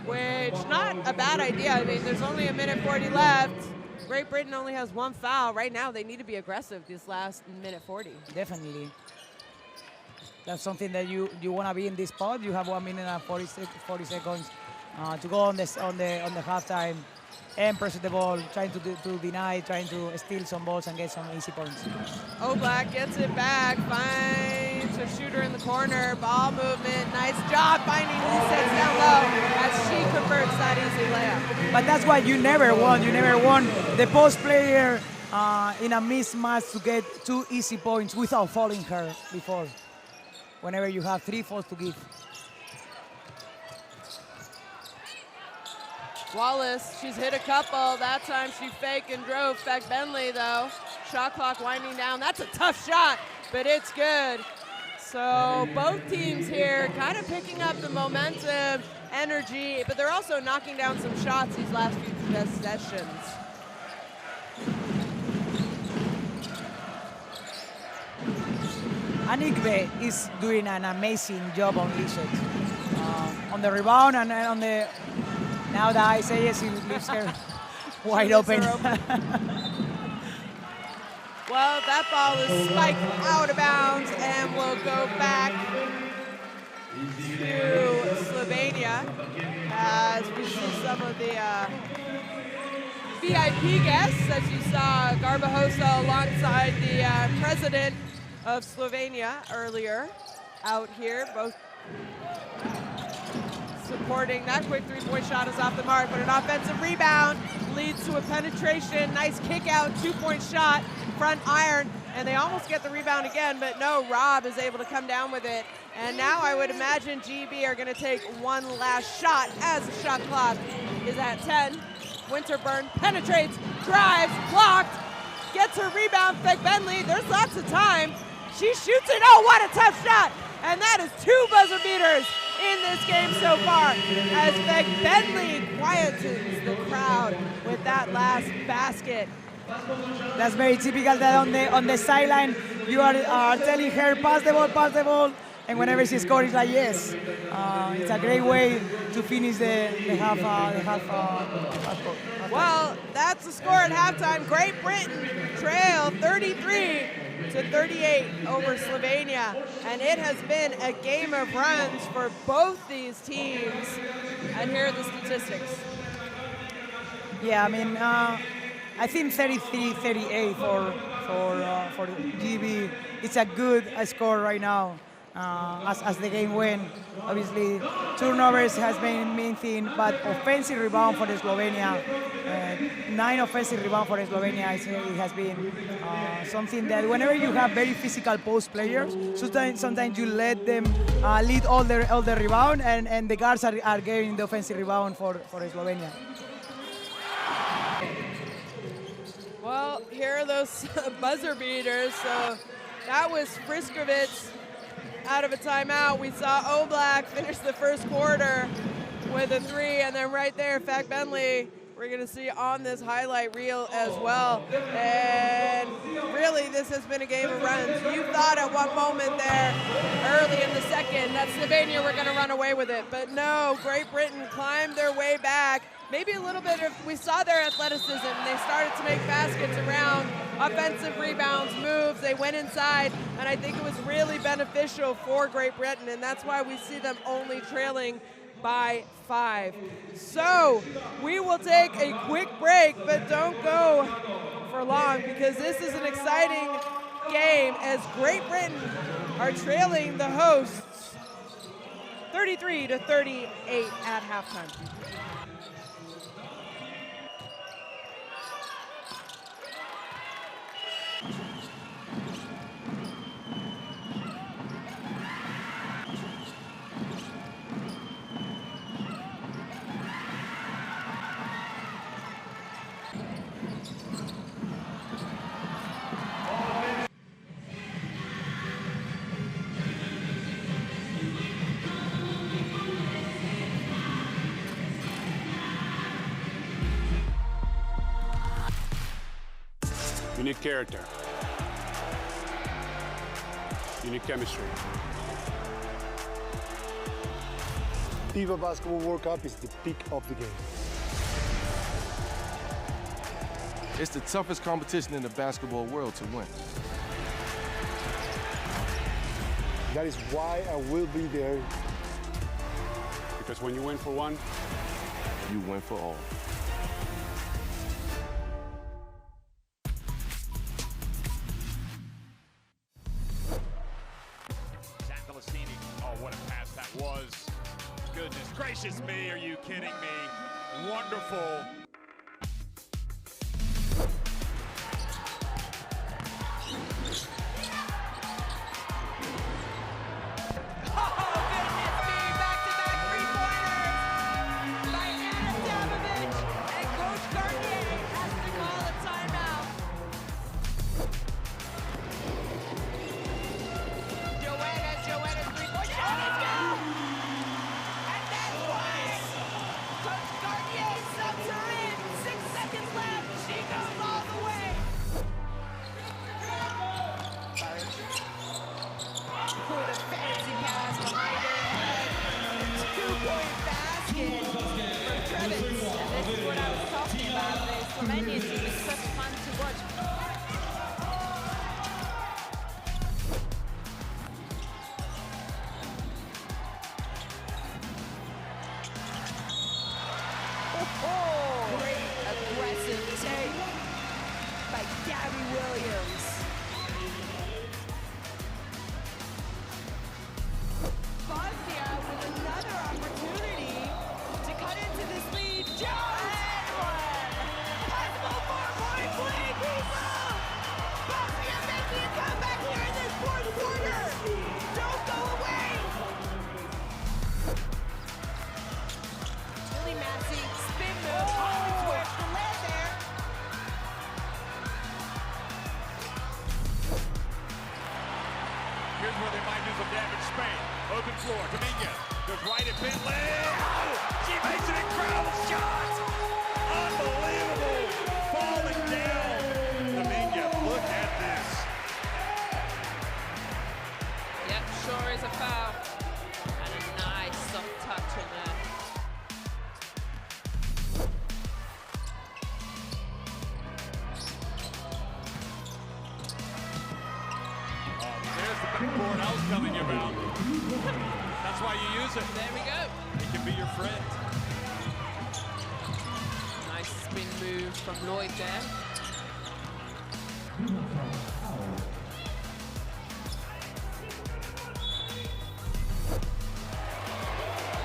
which not a bad idea. I mean, there's only 1:40 left. Great Britain only has 1 foul. Right now, they need to be aggressive this last 1:40. Definitely. That's something that you want to be in this spot. You have 1 minute and 40 seconds to go on the halftime and press the ball, trying to deny, trying to steal some balls and get some easy points. Oblak gets it back, finds a shooter in the corner, ball movement, nice job finding Lisets down low as she converts that easy layup. But that's what you never want. You never want the post player in a mismatch to get 2 easy points without fouling her before. Whenever you have 3 fouls to give. Wallace, she's hit a couple. That time she faked and drove. Beck Bentley, though. Shot clock winding down. That's a tough shot, but it's good. So both teams here kind of picking up the momentum, energy, but they're also knocking down some shots these last few possessions. Inigwe is doing an amazing job on Lisets. On the rebound and on the... Now the ISAS leaves her wide open. Well, that ball is spiked out of bounds and will go back to Slovenia as we see some of the VIP guests, as you saw Garbajosa alongside the president of Slovenia earlier out here, both supporting. That quick three-point shot is off the mark, but an offensive rebound leads to a penetration. Nice kick out, 2-point shot front iron, and they almost get the rebound again, but no, Rob is able to come down with it. And now I would imagine GB are gonna take one last shot as the shot clock is at 10. Winterburn penetrates, drives, blocked, gets her rebound, Beck Bentley, there's lots of time. She shoots it, oh, what a tough shot! And that is 2 buzzer beaters in this game so far as Beck Bentley quietens the crowd with that last basket. That's very typical that on the sideline you are telling her pass the ball, and whenever she scores, it's like yes. It's a great way to finish the half. Well, that's the score at halftime. Great Britain trail 33-38 over Slovenia, and it has been a game of runs for both these teams. And here are the statistics. Yeah, I mean, I think 33-38 for GB. It's a good score right now. As the game went, obviously turnovers has been the main thing, but offensive rebound for Slovenia, 9 offensive rebound for Slovenia, it has been something that whenever you have very physical post players, sometimes you let them lead all the rebound, and the guards are getting the offensive rebound for Slovenia. Well, here are those buzzer beaters. So that was Friskovits out of a timeout. We saw Oblak finish the first quarter with a 3, and then right there, Beck Bentley, we're going to see on this highlight reel as well. And really, this has been a game of runs. You thought at one moment there, early in the second, that Slovenia were going to run away with it. But no, Great Britain climbed their way back. Maybe a little bit of, we saw their athleticism. They started to make baskets around, offensive rebounds, moves. They went inside, and I think it was really beneficial for Great Britain, and that's why we see them only trailing by 5. So we will take a quick break, but don't go for long because this is an exciting game as Great Britain are trailing the hosts 33-38 at halftime. You need character. You need chemistry. FIBA Basketball World Cup is the peak of the game. It's the toughest competition in the basketball world to win. That is why I will be there. Because when you win for one, You win for all. Oh, what a pass that was. Goodness gracious me, are you kidding me? Wonderful. Slovenian team is such fun to watch. Great aggressive take by Gabby Williams. Bosnia with another opportunity to cut into this lead. Jones! Possible 4-point Here's where they might do some damage. Spain, open floor. Dominguez goes right at Bentley. Oh, she makes an incredible shot. Unbelievable. Falling down. Dominguez, look at this. Yep, sure is a foul. And a nice soft touch in there. There's the backboard I was telling you about. That's why you use it. There we go. It can be your friend. Nice spin move from Lloyd there.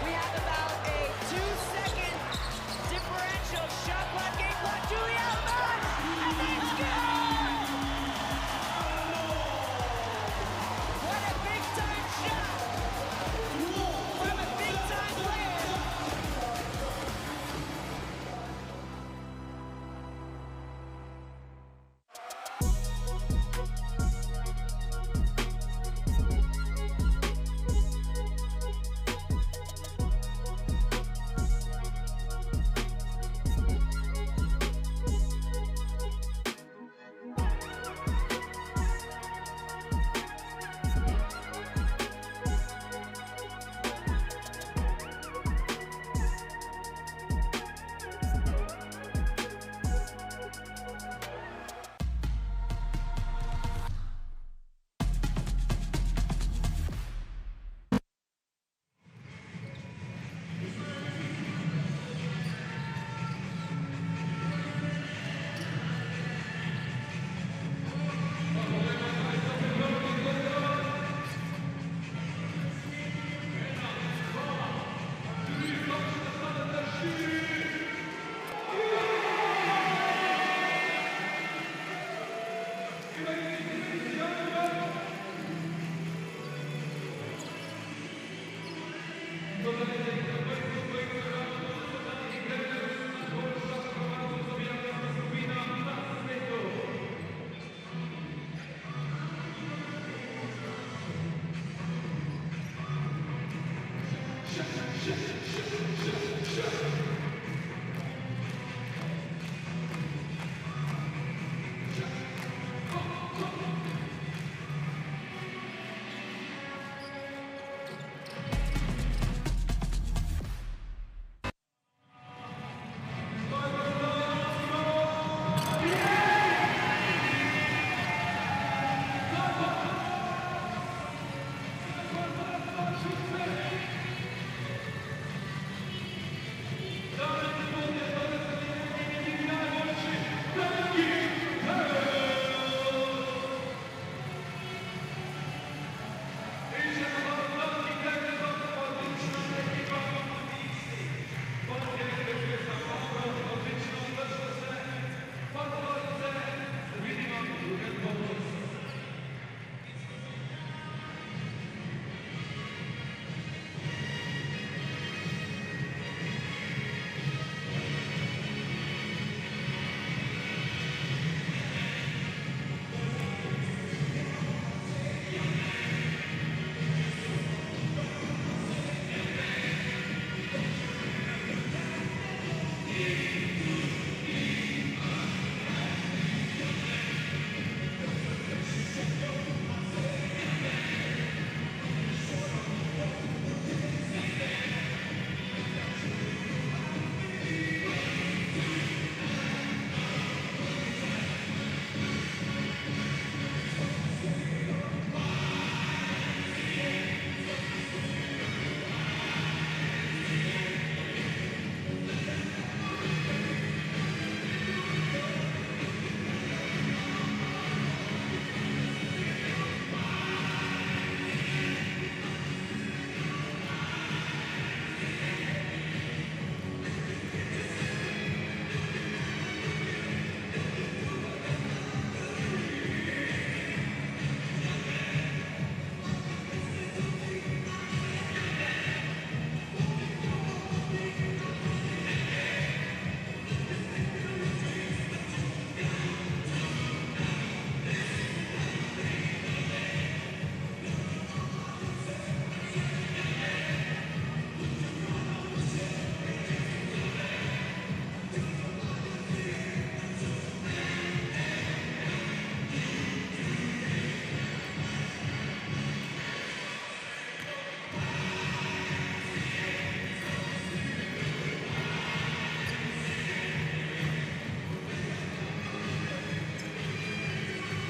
We have about a 2-second differential. Shot clock, game clock, Julia Alban, and they score! What a big time shot from a big time player.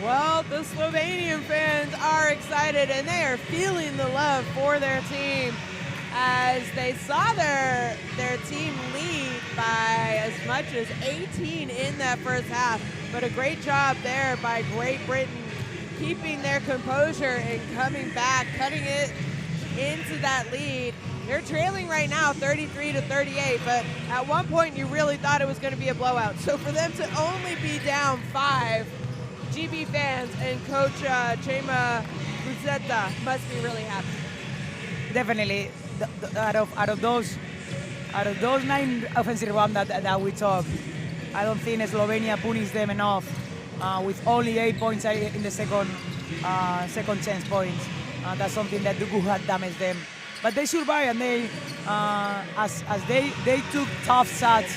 Well, the Slovenian fans are excited and they are feeling the love for their team as they saw their team lead by as much as 18 in that first half. But a great job there by Great Britain keeping their composure and coming back, cutting it into that lead. They're trailing right now 33-38, but at one point you really thought it was going to be a blowout. So for them to only be down 5, GB fans and Coach Chema Buzeta must be really happy. Definitely, out of those 9 offensive rebounds that we talked, I don't think Slovenia punished them enough with only 8 points in the second chance points. That's something that could have damaged them. But they survived, and they, as they took tough shots.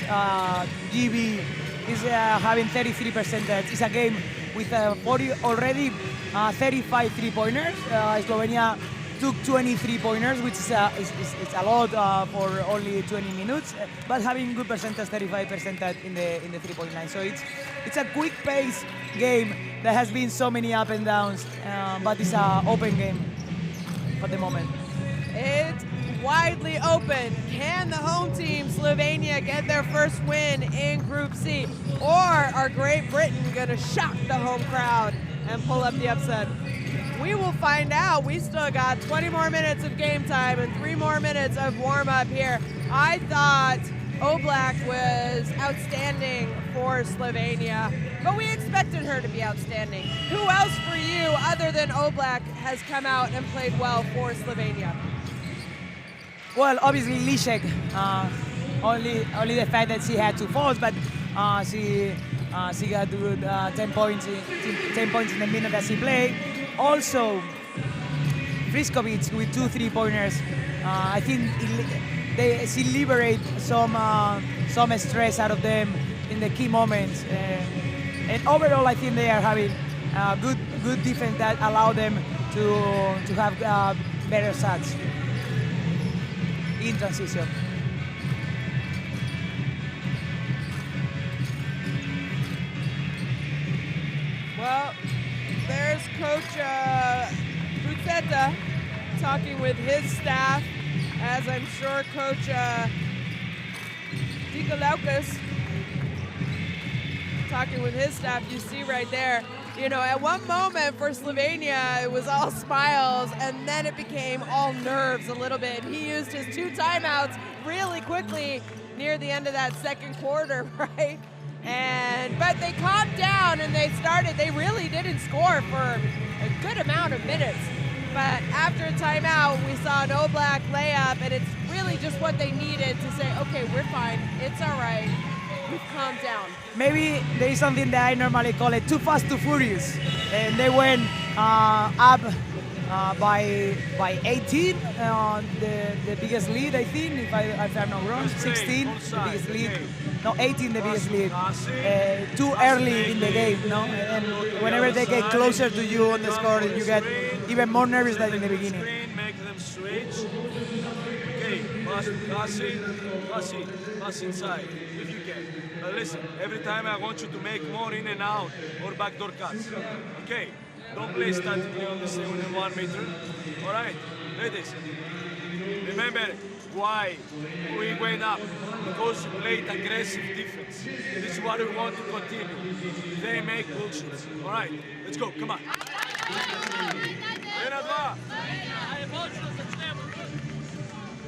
GB is having 33%. It's a game with 40 already, 35 three-pointers. Slovenia took 23 pointers, which is a lot for only 20 minutes, but having good percentage, 35% in the three-point line. So it's a quick-paced game that has been so many up and downs, but it's an open game for the moment. It's widely open. Can the home team, Slovenia, get their first win in Group C? Or are Great Britain going to shock the home crowd and pull up the upset? We will find out. We still got 20 more minutes of game time and 3 more minutes of warm-up here. I thought Oblak was outstanding for Slovenia, but we expected her to be outstanding. Who else for you, other than Oblak, has come out and played well for Slovenia? Well, obviously Lishek, only the fact that she had 2 fouls, but she got good 10 points in the minute that she played. Also, Friskovic with 2 3-pointers. I think she liberated some stress out of them in the key moments. And overall, I think they are having good defense that allow them to have better shots in transition. Well, there's Coach Buzeta talking with his staff, as I'm sure Coach Dikolaukas talking with his staff. You see right there, you know, at one moment for Slovenia, it was all smiles, and then it became all nerves a little bit. He used his 2 timeouts really quickly near the end of that second quarter, right? But they calmed down and they really didn't score for a good amount of minutes. But after a timeout, we saw an Oblak layup, and it's really just what they needed to say, okay, we're fine, it's all right, we've calmed down. Maybe there is something that I normally call it too fast, too furious. And they went up by 18 on the biggest lead, I think, if I'm not wrong. 16, the biggest lead. No, 18, the biggest lead. Too early in the game, no? And whenever they get closer to you on the score, you get even more nervous than in the beginning. Make them switch. Okay, pass inside if you can. But listen, every time I want you to make more in and out or backdoor cuts. Okay, don't play statically on the 1 meter. All right, ladies, remember why we went up, because we played aggressive defense. This is what we want to continue. They make bullshit. All right, let's go, come on.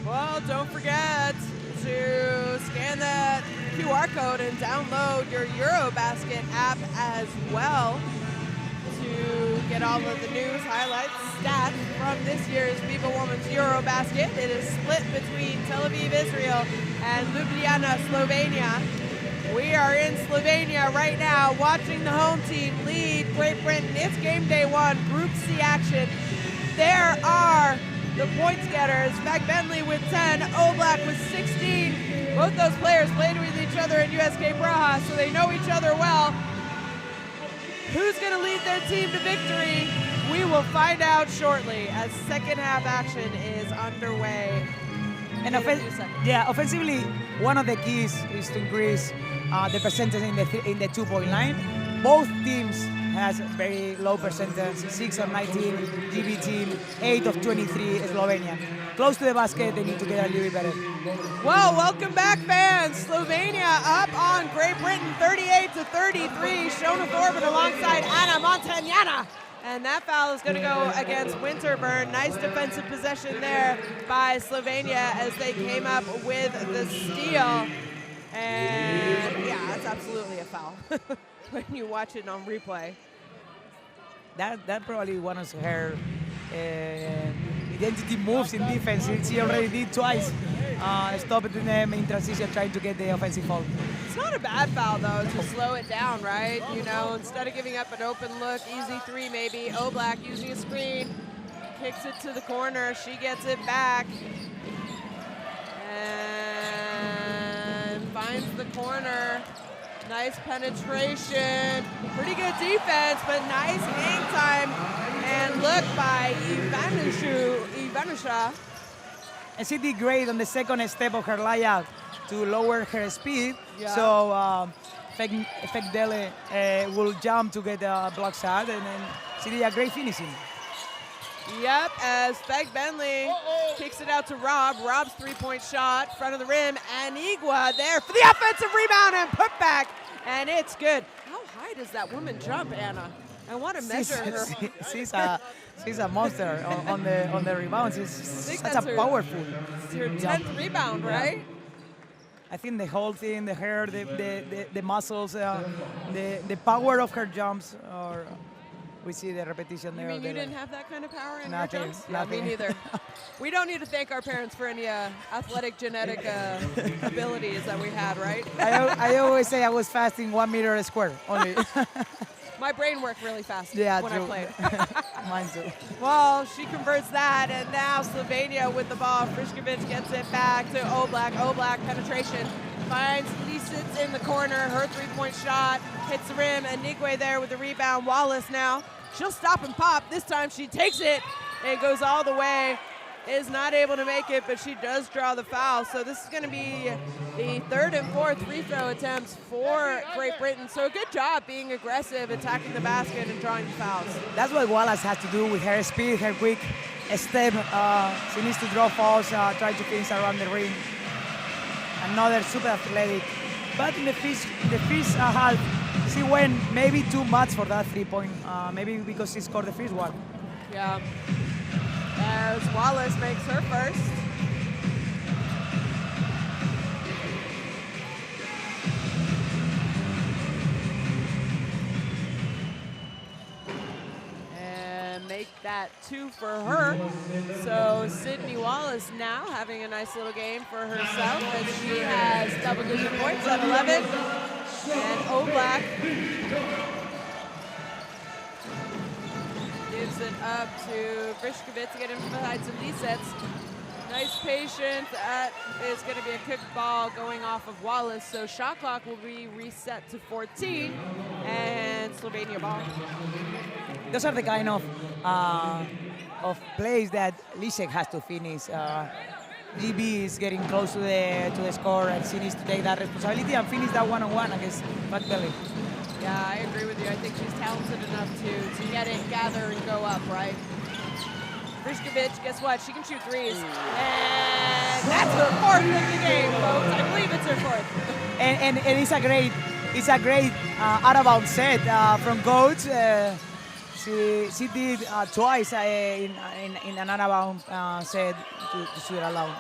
Well, don't forget to scan that QR code and download your EuroBasket app as well to get all of the news, highlights, stats from this year's FIBA Women's EuroBasket. It is split between Tel Aviv, Israel, and Ljubljana, Slovenia. We are in Slovenia right now watching the home team lead Great Britain. It's game day 1, Group C action. There are the points getters. Bentley with 10, Oblak with 16. Both those players played with each other in USK Praha, so they know each other well. Who's going to lead their team to victory? We will find out shortly as second half action is underway. And offensively, one of the keys is to increase the percentage in the 2-point line. Both teams has very low percentage, 6 of 19, GB team, 8 of 23, Slovenia. Close to the basket, they need to get a little bit better. Well, welcome back, fans. Slovenia up on Great Britain, 38-33. Shona Thorburn alongside Anna Montagnana. And that foul is going to go against Winterburn. Nice defensive possession there by Slovenia as they came up with the steal. And yeah, that's absolutely a foul when you watch it on replay. That probably one of her identity moves in defense. She already did twice. Stopped them in transition, trying to get the offensive foul. It's not a bad foul, though, to slow it down, right? You know, instead of giving up an open look, easy three maybe, Oblak using a screen, kicks it to the corner, she gets it back, and finds the corner. Nice penetration, pretty good defense, but nice hang time, and look by Ivanusha. And she did great on the second step of her layup to lower her speed. Yeah. So Fekdele will jump to get a block shot, and then she did a great finishing. Yep, as Feg Bentley kicks it out to Rob. Rob's three-point shot, front of the rim, and Igua there for the offensive rebound and put back, and it's good. How high does that woman jump, Anna? I want to measure her. She's a monster on the rebounds. She's such a powerful. It's her 10th rebound, right? I think the whole thing, the hair, the muscles, the power of her jumps, or we see the repetition there. You mean you didn't have that kind of power in Nothing, your jumps? nothing. Yeah, me neither. We don't need to thank our parents for any athletic genetic abilities that we had, right? I always say I was fasting 1 meter square only. My brain worked really fast Yeah, when true. I played. Mine too. Well, she converts that, and now Slovenia with the ball. Frišković gets it back to Oblak. Oblak penetration. Finds Lisitz in the corner. Her three-point shot hits the rim. Anigwe there with the rebound. Wallace now. She'll stop and pop. This time she takes it and goes all the way. Is not able to make it, but she does draw the foul. So this is going to be the third and fourth free throw attempts for Great Britain. So a good job being aggressive, attacking the basket, and drawing the fouls. That's what Wallace has to do with her speed, her quick step. She needs to draw fouls, try to finish around the ring. Another super athletic. But in the first half, she went maybe too much for that three-point. Maybe because she scored the first one. Yeah. As Wallace makes her first. And make that 2 for her. So Sydney Wallace now having a nice little game for herself as she has double-digit points at 11. And Oblak gives it up to Frišković to get inside to Lisitz. Nice patience. That is going to be a quick ball going off of Wallace. So shot clock will be reset to 14 and Slovenia ball. Those are the kind of plays that Lisek has to finish. GB is getting close to the score, and she needs to take that responsibility and finish that one-on-one against Buckbelly. Yeah, I agree with you. I think she's talented enough to get it, gather, and go up, right? Frišković, guess what? She can shoot threes. And that's her fourth of the game, folks. I believe it's her fourth. And it's a great out-of-bounds set from Coach. She did twice in an out-of-bounds set to shoot alone.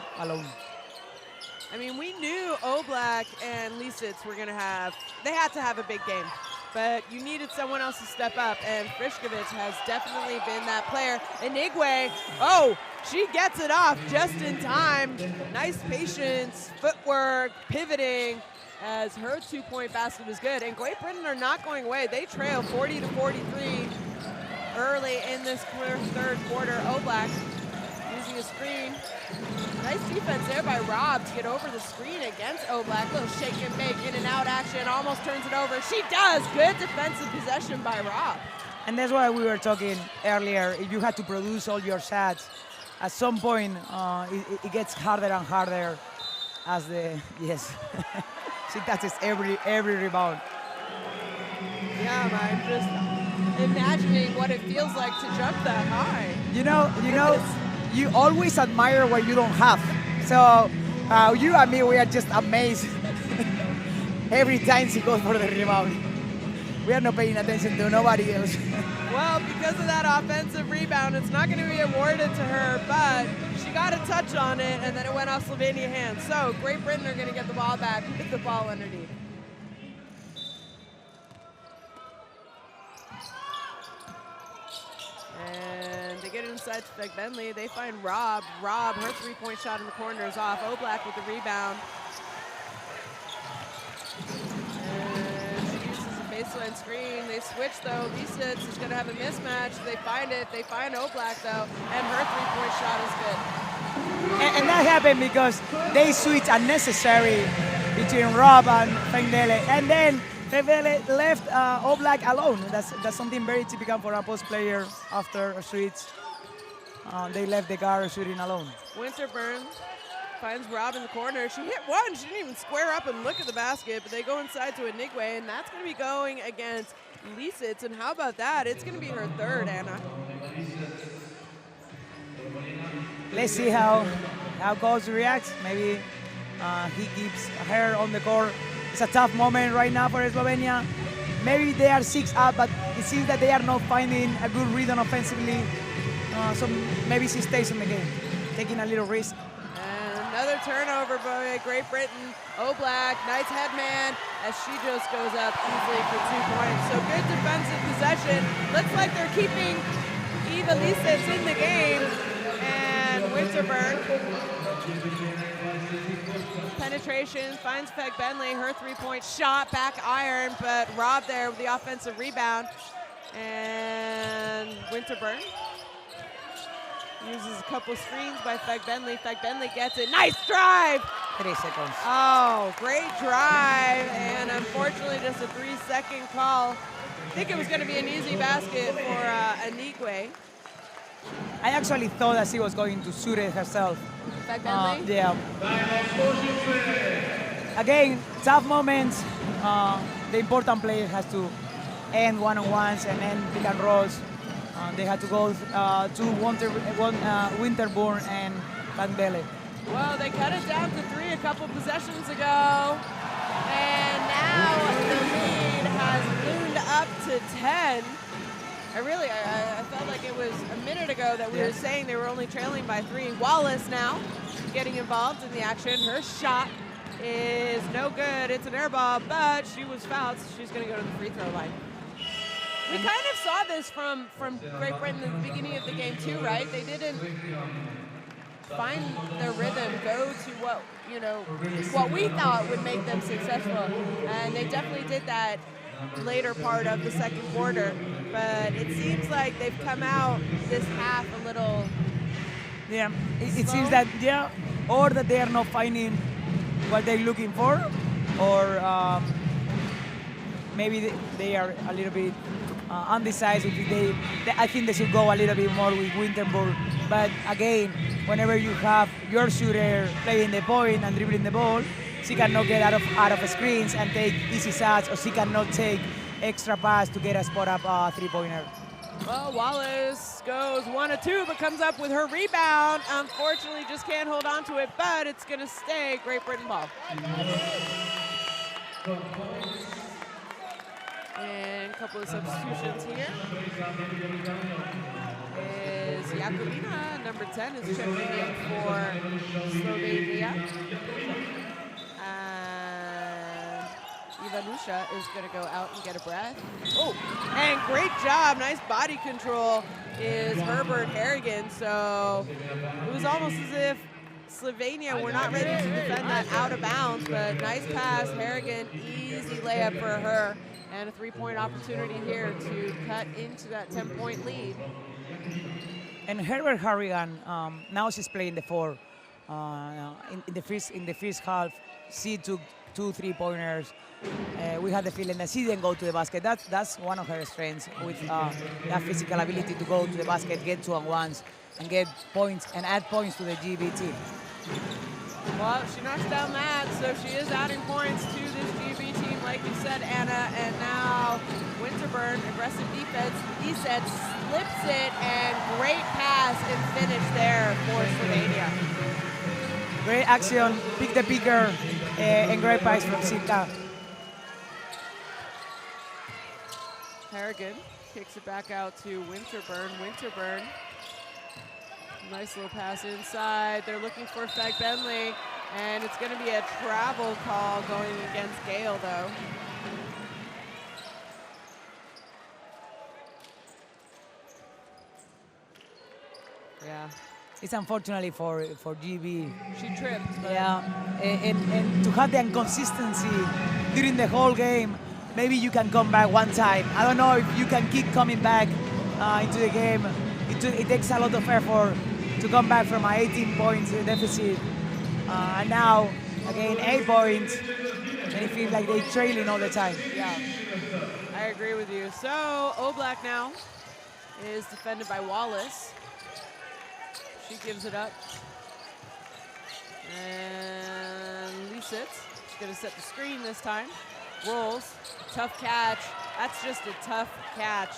I mean, we knew Oblak and Lisitz were going to they had to have a big game. But you needed someone else to step up, and Frišković has definitely been that player. Anigwe, she gets it off just in time. Nice patience, footwork, pivoting, as her two-point basket was good. And Great Britain are not going away. They trail 40-43 early in this third quarter. Oblak using a screen. Nice defense there by Rob to get over the screen against Oblak. Little shake and bake, in and out action, almost turns it over. She does. Good defensive possession by Rob. And that's why we were talking earlier. If you had to produce all your shots, at some point it gets harder and harder as she touches every rebound. Yeah, man, imagining what it feels like to jump that high. You always admire what you don't have. So you and me, we are just amazed every time she goes for the rebound. We are not paying attention to nobody else. Well, because of that offensive rebound, it's not going to be awarded to her, but she got a touch on it, and then it went off Slovenia hands. So Great Britain are going to get the ball back with the ball underneath. And they get it inside to Bentley. They find Rob. Rob, her three-point shot in the corner is off. Oblak with the rebound. And she uses a baseline screen. They switch, though. Lisitz is going to have a mismatch. They find it. They find Oblak, though. And her three-point shot is good. And that happened because they switched unnecessary between Rob and Fengdele. And then Fengdele left Oblak alone. That's something very typical for a post player after a switch. They left the guard shooting alone. Winterburn finds Rob in the corner. She hit one. She didn't even square up and look at the basket, but they go inside to Enigwe, and that's going to be going against Lisitz. And how about that? It's going to be her third, Anna. Let's see how Coach reacts. Maybe he keeps her on the court. It's a tough moment right now for Slovenia. Maybe they are 6 up, but it seems that they are not finding a good rhythm offensively. So maybe she stays in the game, taking a little risk. And another turnover by Great Britain. Oblak, nice headman, as she just goes up easily for 2 points. So good defensive possession. Looks like they're keeping Eva Lisitz in the game. And Winterburn. Penetration, finds Peg Bentley, her three-point shot, back iron, but Rob there with the offensive rebound. And Winterburn uses a couple screens by Peg Bentley. Peg Bentley gets it. Nice drive! 3 seconds. Oh, great drive, and unfortunately just a 3-second call. I think it was going to be an easy basket for Anigwe. I actually thought that she was going to shoot it herself. Peg Bentley? Yeah. Again, tough moments. The important player has to end one-on-ones and end pick and rolls. They had to go to Winterburn and Fengdele. Well, they cut it down to 3 a couple possessions ago. And now the lead has loomed up to 10. I felt like it was a minute ago that we were saying they were only trailing by 3. Wallace now getting involved in the action. Her shot is no good. It's an air ball, but she was fouled, so she's going to go to the free throw line. We kind of saw this from Great Britain at the beginning of the game too, right? They didn't find their rhythm, go to what we thought would make them successful, and they definitely did that later part of the second quarter. But it seems like they've come out this half a little. Yeah, it seems that or that they are not finding what they're looking for, or maybe they are a little bit undecided. I think they should go a little bit more with Winterburn. But again, whenever you have your shooter playing the point and dribbling the ball, she cannot get out of screens and take easy shots, or she cannot take extra pass to get a spot up three-pointer. Well, Wallace goes 1 of 2, but comes up with her rebound. Unfortunately, just can't hold on to it, but it's going to stay Great Britain ball. And a couple of substitutions here. Is Jakubina, number 10, is checking in for Slovenia. And Ivanusha is going to go out and get a breath. Oh, and great job. Nice body control is Herbert Harrigan. So it was almost as if Slovenia were not ready to defend that out of bounds, but nice pass. Harrigan, easy layup for her. And a three-point opportunity here to cut into that 10-point lead. And Herbert Harrigan, now she's playing the 4. In the first half, she took 2 3-pointers. We had the feeling that she didn't go to the basket. That's one of her strengths, with that physical ability to go to the basket, get 2-on-1s, and get points and add points to the GB team. Well, she knocks down that, so she is adding points to this GB team like like you said, Anna, and now Winterburn, aggressive defense. Lisets slips it, and great pass and finish there for Slovenia. Great action, pick the picker, and great pass from Sita. Harrigan kicks it back out to Winterburn. Winterburn, nice little pass inside. They're looking for Fag Bentley, and it's going to be a travel call going against Gale, though. Yeah. It's unfortunately for GB. She tripped. Yeah, and to have the inconsistency during the whole game, maybe you can come back one time. I don't know if you can keep coming back into the game. It takes a lot of effort to come back from an 18 points deficit. And now, again, 8 points, and it feels like they're trailing all the time. Yeah, I agree with you. So, Oblak now is defended by Wallace. She gives it up. And Lisets, she's going to set the screen this time. Rolls, tough catch. That's just a tough catch.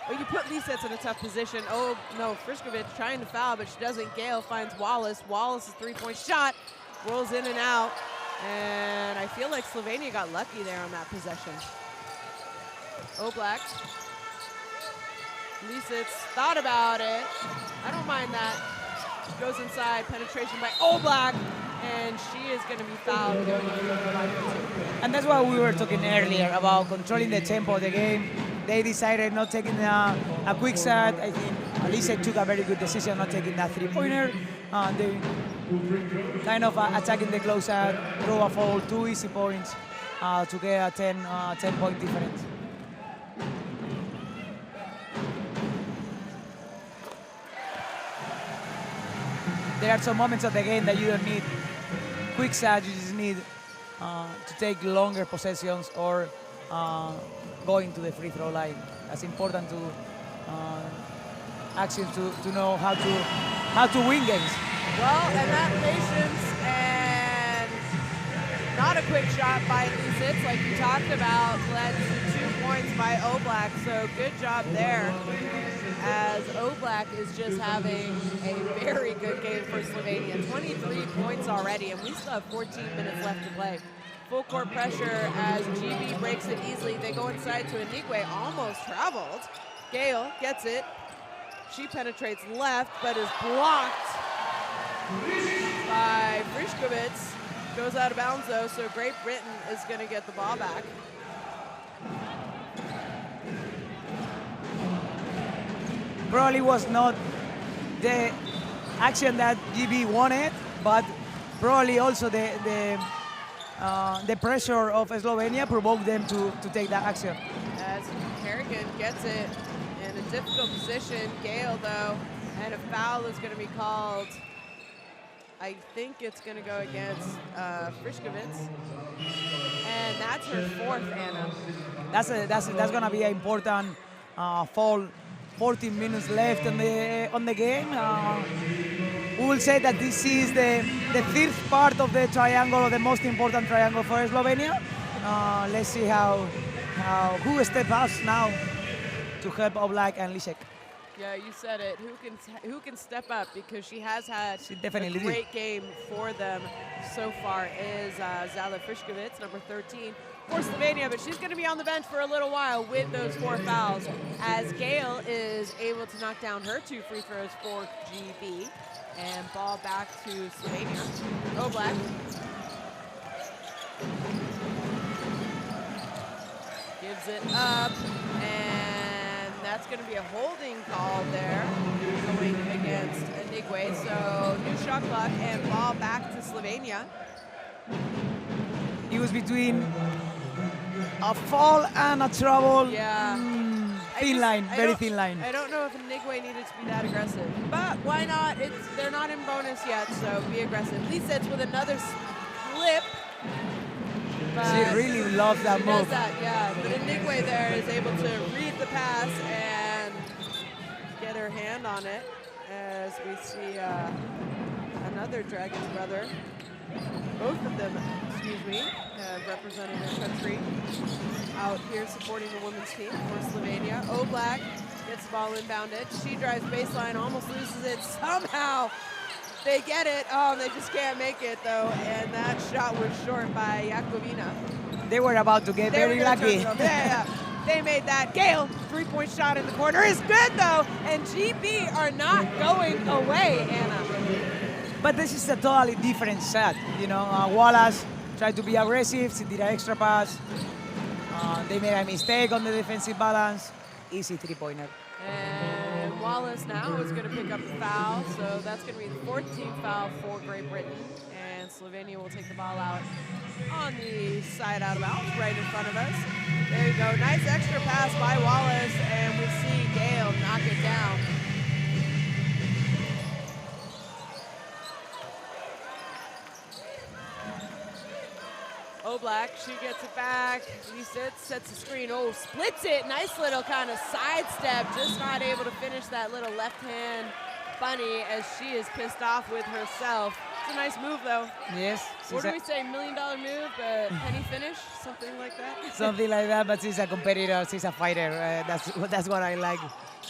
Well, you put Lisets in a tough position. Oh, no, Friskovic trying to foul, but she doesn't. Gale finds Wallace. Wallace's three-point shot rolls in and out. And I feel like Slovenia got lucky there on that possession. Oblak. Lisets thought about it. I don't mind that. Goes inside, penetration by Oblak, and she is going to be fouled going into the line. And that's what we were talking earlier about controlling the tempo of the game. They decided not taking a quick set. I think Lisa took a very good decision not taking that three-pointer. They kind of attacking the close set, throw a foul, 2 easy points to get a 10-point difference. There are some moments of the game that you don't need quick set, you just need to take longer possessions or going to the free throw line. That's important to actually to know how to win games. Well, and that patience and not a quick shot by Lisets, like you talked about, led to 2 points by Oblak, so good job there, as Oblak is just having a very good game for Slovenia. 23 points already, and we still have 14 minutes left to play. Full court pressure as GB breaks it easily. They go inside to Anigwe, almost traveled. Gale gets it. She penetrates left, but is blocked by Friskovic. Goes out of bounds, though, so Great Britain is going to get the ball back. Probably was not the action that GB wanted, but probably also the pressure of Slovenia provoked them to take that action. As Harrigan gets it in a difficult position, Gale though, and a foul is going to be called. I think it's going to go against Friskovic, and that's her 4th, Anna. That's going to be an important foul. 14 minutes left on the game. We will say that this is the 5th part of the triangle, the most important triangle for Slovenia. Let's see who steps up now to help Oblak and Lisek. Yeah, you said it. Who can step up, because she has had a great game for them so far is Zala Friskovic, number 13 for Slovenia, but she's going to be on the bench for a little while with those 4 fouls, as Gale is able to knock down her 2 free throws for GB, and ball back to Slovenia. Oblak. Gives it up, and that's going to be a holding call there going against Anigwe. So new shot clock and ball back to Slovenia. It was between a fall and a trouble. Yeah. Thin line, very thin line. I don't know if Anigwe needed to be that aggressive, but why not? They're not in bonus yet, so be aggressive. Lisets with another slip. She really loves that move. Does that, yeah. But Anigwe there is able to read the pass and get her hand on it, as we see another Dragon's brother. Both of them, excuse me, have represented their country out here supporting the women's team for Slovenia. Oblak gets the ball inbounded. She drives baseline, almost loses it. Somehow they get it. Oh, they just can't make it, though. And that shot was short by Jakovina. They were about to get very lucky. Yeah. They made that. Gale, three-point shot in the corner is good, though. And GB are not going away, Anna. But this is a totally different set. You know, Wallace tried to be aggressive. She did an extra pass. They made a mistake on the defensive balance. Easy three-pointer. And Wallace now is going to pick up the foul. So that's going to be the 14th foul for Great Britain. And Slovenia will take the ball out on the side out of bounds right in front of us. There you go. Nice extra pass by Wallace. And we see Gale knock it down. Oblak, she gets it back. Resets, sets the screen. Oh, splits it. Nice little kind of sidestep. Just not able to finish that little left hand bunny as she is pissed off with herself. It's a nice move, though. Yes. What do we say? $1 million move, but penny finish? Something like that? Something like that, but she's a competitor. She's a fighter. That's what I like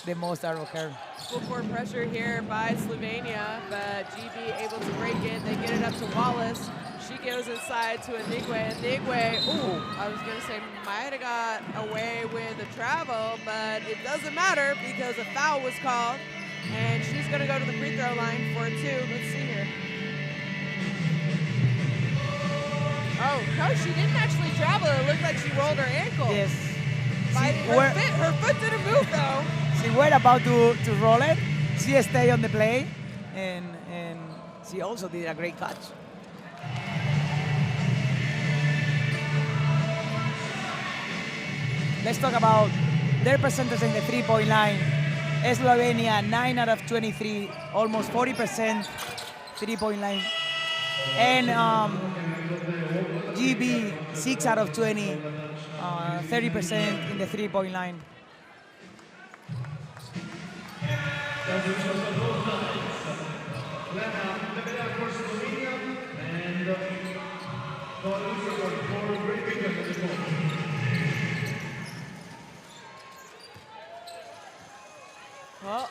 the most out of her. Full court pressure here by Slovenia, but GB able to break it. They get it up to Wallace. She goes inside to Anigwe. Anigwe, ooh, I was going to say might have got away with a travel, but it doesn't matter because a foul was called, and she's going to go to the free throw line for 2. Let's see here. Oh, no, she didn't actually travel. It looked like she rolled her ankle. Yes. Her foot didn't move, though. She were about to roll it. She stayed on the play, and she also did a great catch. Let's talk about their percentage in the three-point line. Slovenia, 9 out of 23, almost 40% three-point line. And GB, 6 out of 20, 30% in the three-point line. Well,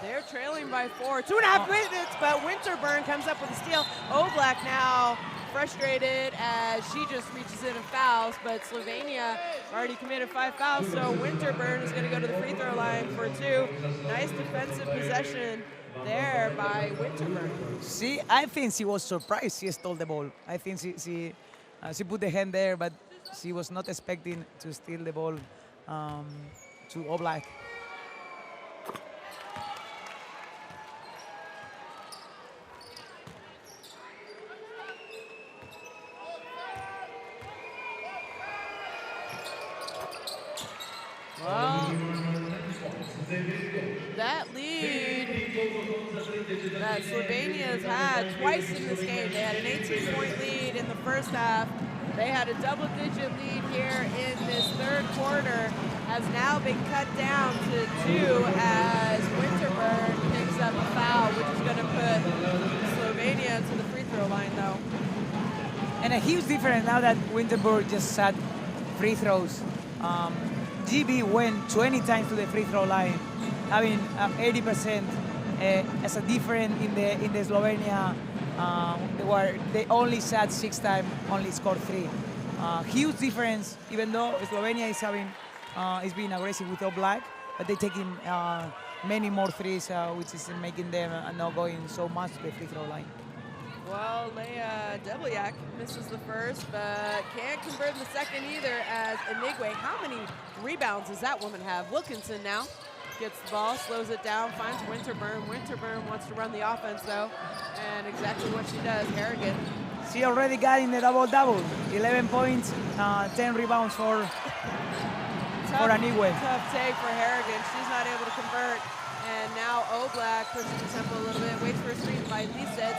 they're trailing by 4. 2.5 minutes, but Winterburn comes up with a steal. Oblak now frustrated as she just reaches in and fouls, but Slovenia already committed 5 fouls, so Winterburn is going to go to the free throw line for 2. Nice defensive possession there by Winterburn. I think she was surprised she stole the ball. I think she put the hand there, but she was not expecting to steal the ball to Oblak. Well, that lead that Slovenia has had twice in this game. They had an 18-point lead in the first half. They had a double-digit lead here in this third quarter. Has now been cut down to 2 as Winterburn picks up a foul, which is going to put Slovenia to the free throw line, though. And a huge difference now that Winterburn just set free throws. GB went 20 times to the free throw line, having 80% as a difference in the Slovenia. They only shot 6 times, only scored 3. Huge difference, even though Slovenia is being aggressive with Oblak, but they're taking many more threes, which is making them not going so much to the free throw line. Well, Leia Debliak misses the first, but can't convert in the second either as Anigwe. How many rebounds does that woman have? Wilkinson now gets the ball, slows it down, finds Winterburn. Winterburn wants to run the offense, though, and exactly what she does, Harrigan. She already got in the double-double. 11 points, 10 rebounds for Anigwe. Tough take for Harrigan. She's not able to convert. And now Oblak pushes the tempo a little bit, waits for a screen by Lisets.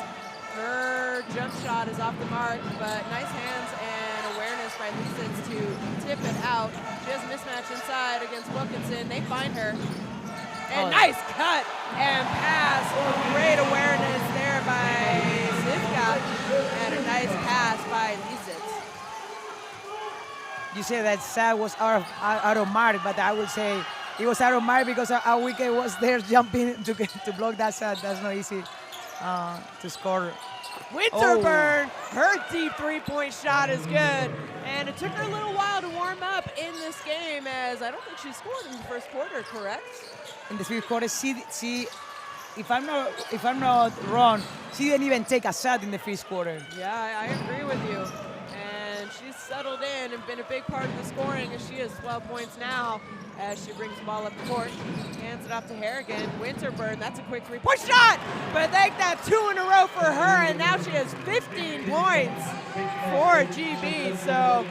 Her jump shot is off the mark, but nice hands and awareness by Lisets to tip it out. She has a mismatch inside against Wilkinson. They find her. And nice cut and pass. Great awareness there by Zivka. block and a nice pass by Lisitz. You say that Sad was out of mark, but I would say it was out of mark because our wicket was there jumping to block that Sad. That's not easy to score. Winterburn, her deep three-point shot is good. And it took her a little while to warm up in this game, as I don't think she scored in the first quarter, correct? In the first quarter, she if I'm not wrong, she didn't even take a shot in the first quarter. Yeah, I agree with you. And she's settled in and been a big part of the scoring, as she has 12 points now as she brings the ball up the court. Hands it off to Harrigan. Winterburn, that's a quick three-point shot! But I think that's 2 in a row for her, and now she has 15 points for GB. So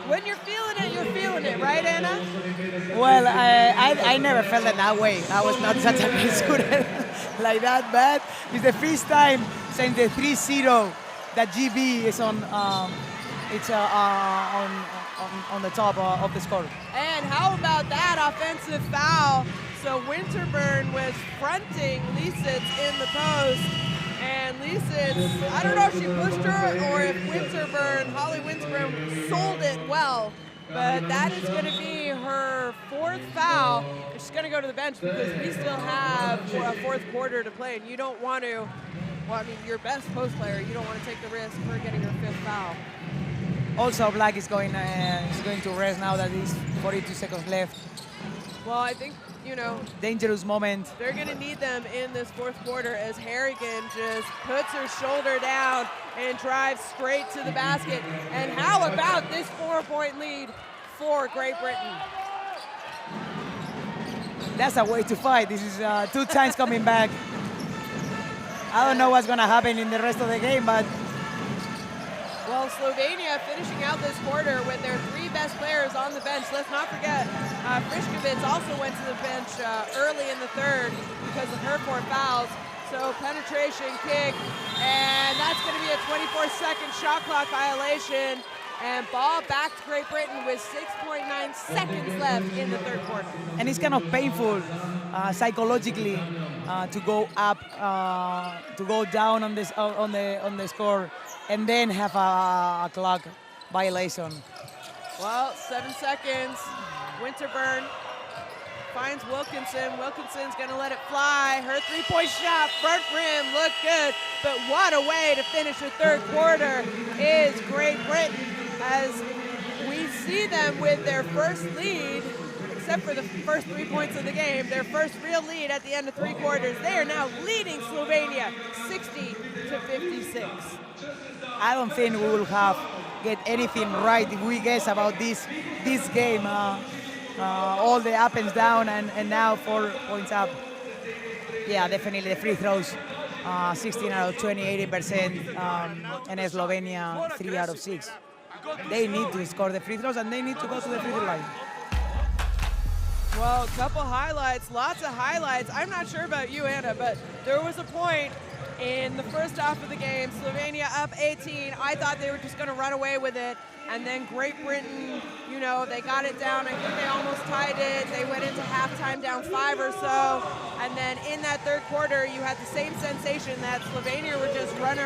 when you're feeling it, right, Anna? Well, I never felt it that way. I was not such a good shooter like that, but it's the first time since the 3-0 that GB is on the top of the score. And how about that offensive foul? So Winterburn was fronting Lisitz in the post, and Lisitz, I don't know if she pushed her or if Holly Winterburn sold it well, but that is going to be her 4th foul. She's going to go to the bench because we still have a 4th quarter to play, and you don't want to, well, I mean, your best post player, you don't want to take the risk for getting her 5th foul. Also, Black is going to rest now that there's 42 seconds left. Well, I think, dangerous moment. They're going to need them in this 4th quarter as Harrigan just puts her shoulder down and drives straight to the basket. And how about this 4-point lead for Great Britain? That's a way to fight. This is 2 times coming back. I don't know what's going to happen in the rest of the game, but well, Slovenia finishing out this quarter with their 3 best players on the bench. Let's not forget, Frišković also went to the bench early in the 3rd because of her 4 fouls. So penetration, kick, and that's going to be a 24-second shot clock violation. And ball back to Great Britain with 6.9 seconds left in the 3rd quarter. And it's kind of painful psychologically to go up, to go down on the score, and then have a clock violation. Well, 7 seconds. Winterburn finds Wilkinson. Wilkinson's going to let it fly. Her 3-point shot, front rim, looked good. But what a way to finish the 3rd quarter is Great Britain, as we see them with their first lead, except for the first 3 points of the game, their first real lead at the end of 3 quarters. They are now leading Slovenia 60-56. I don't think we will get anything right if we guess about this game. All the up and down, and now 4 points up. Yeah, definitely the free throws, 16 out of 20, 80%, and Slovenia 3 out of 6. They need to score the free throws, and they need to go to the free throw line. Well, a couple highlights, lots of highlights. I'm not sure about you, Anna, but there was a point in the first half of the game, Slovenia up 18. I thought they were just going to run away with it. And then Great Britain, they got it down. I think they almost tied it. They went into halftime down 5 or so. And then in that 3rd quarter, you had the same sensation that Slovenia were just going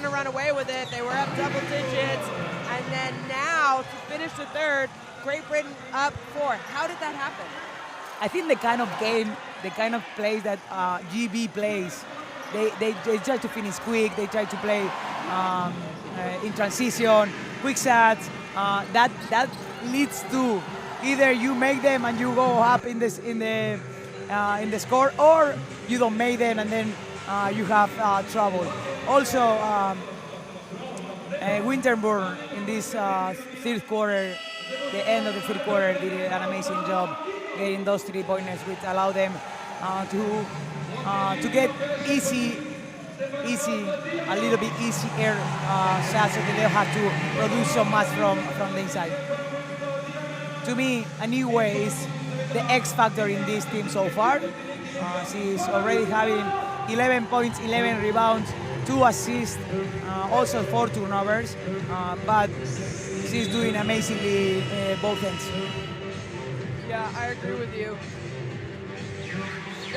to run away with it. They were up double digits. And then now, to finish the 3rd, Great Britain up 4. How did that happen? I think the kind of game, the kind of plays that GB plays, they try to finish quick. They try to play in transition, quick shots. That leads to either you make them and you go up in the score, or you don't make them and then you have trouble. Also, Winterburn in this 3rd quarter, the end of the 3rd quarter, did an amazing job getting those 3-pointers, which allow them to get a little bit easier shots, so they don't have to produce so much from the inside. To me, Aniwe is the X factor in this team so far. She's already having 11 points, 11 rebounds, 2 assists, also 4 turnovers, but she's doing amazingly both ends. Yeah, I agree with you.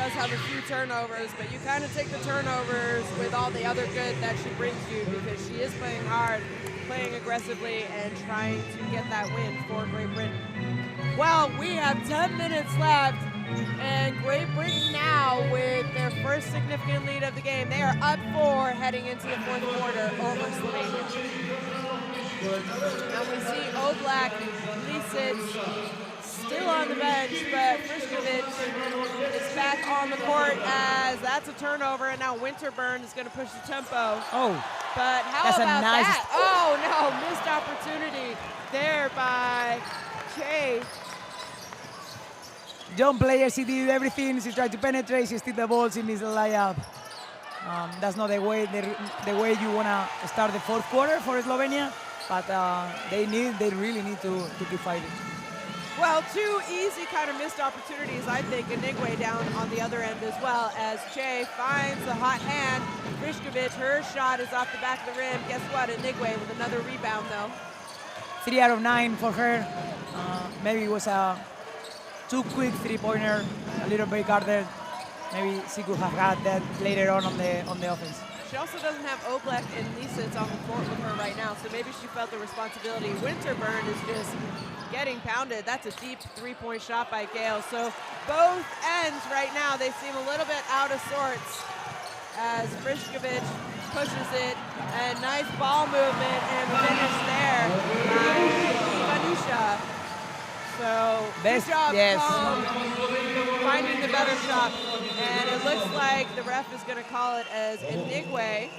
does have a few turnovers, but you kind of take the turnovers with all the other good that she brings you because she is playing hard, playing aggressively, and trying to get that win for Great Britain. Well, we have 10 minutes left, and Great Britain now with their first significant lead of the game. They are up 4 heading into the fourth quarter over Slovenia. And we see Oblak, Lisic, still on the bench, but Frišković is back on the court as that's a turnover, and now Winterburn is going to push the tempo. Oh, but how that's about a nice that? Oh no, missed opportunity there by Che. Young player, she did everything. She tried to penetrate. She steal the ball. She missed the layup. That's not the way you wanna start the fourth quarter for Slovenia, but they really need to keep fighting. Well, 2 easy kind of missed opportunities, I think. Inigwe down on the other end as well as Che finds the hot hand. Frišković, her shot is off the back of the rim. Guess what? Inigwe with another rebound, though. 3 out of 9 for her. Maybe it was a too quick three-pointer, a little bit guarded. Maybe she could have had that later on the offense. She also doesn't have Oblak and Lisic on the court with her right now, so maybe she felt the responsibility. Winterburn is just getting pounded. That's a deep three-point shot by Gale. So both ends right now, they seem a little bit out of sorts as Frišković pushes it, and nice ball movement and finish there by Ivanusha. So good job, Tom, finding the better shot. And it looks like the ref is going to call it as Inigwe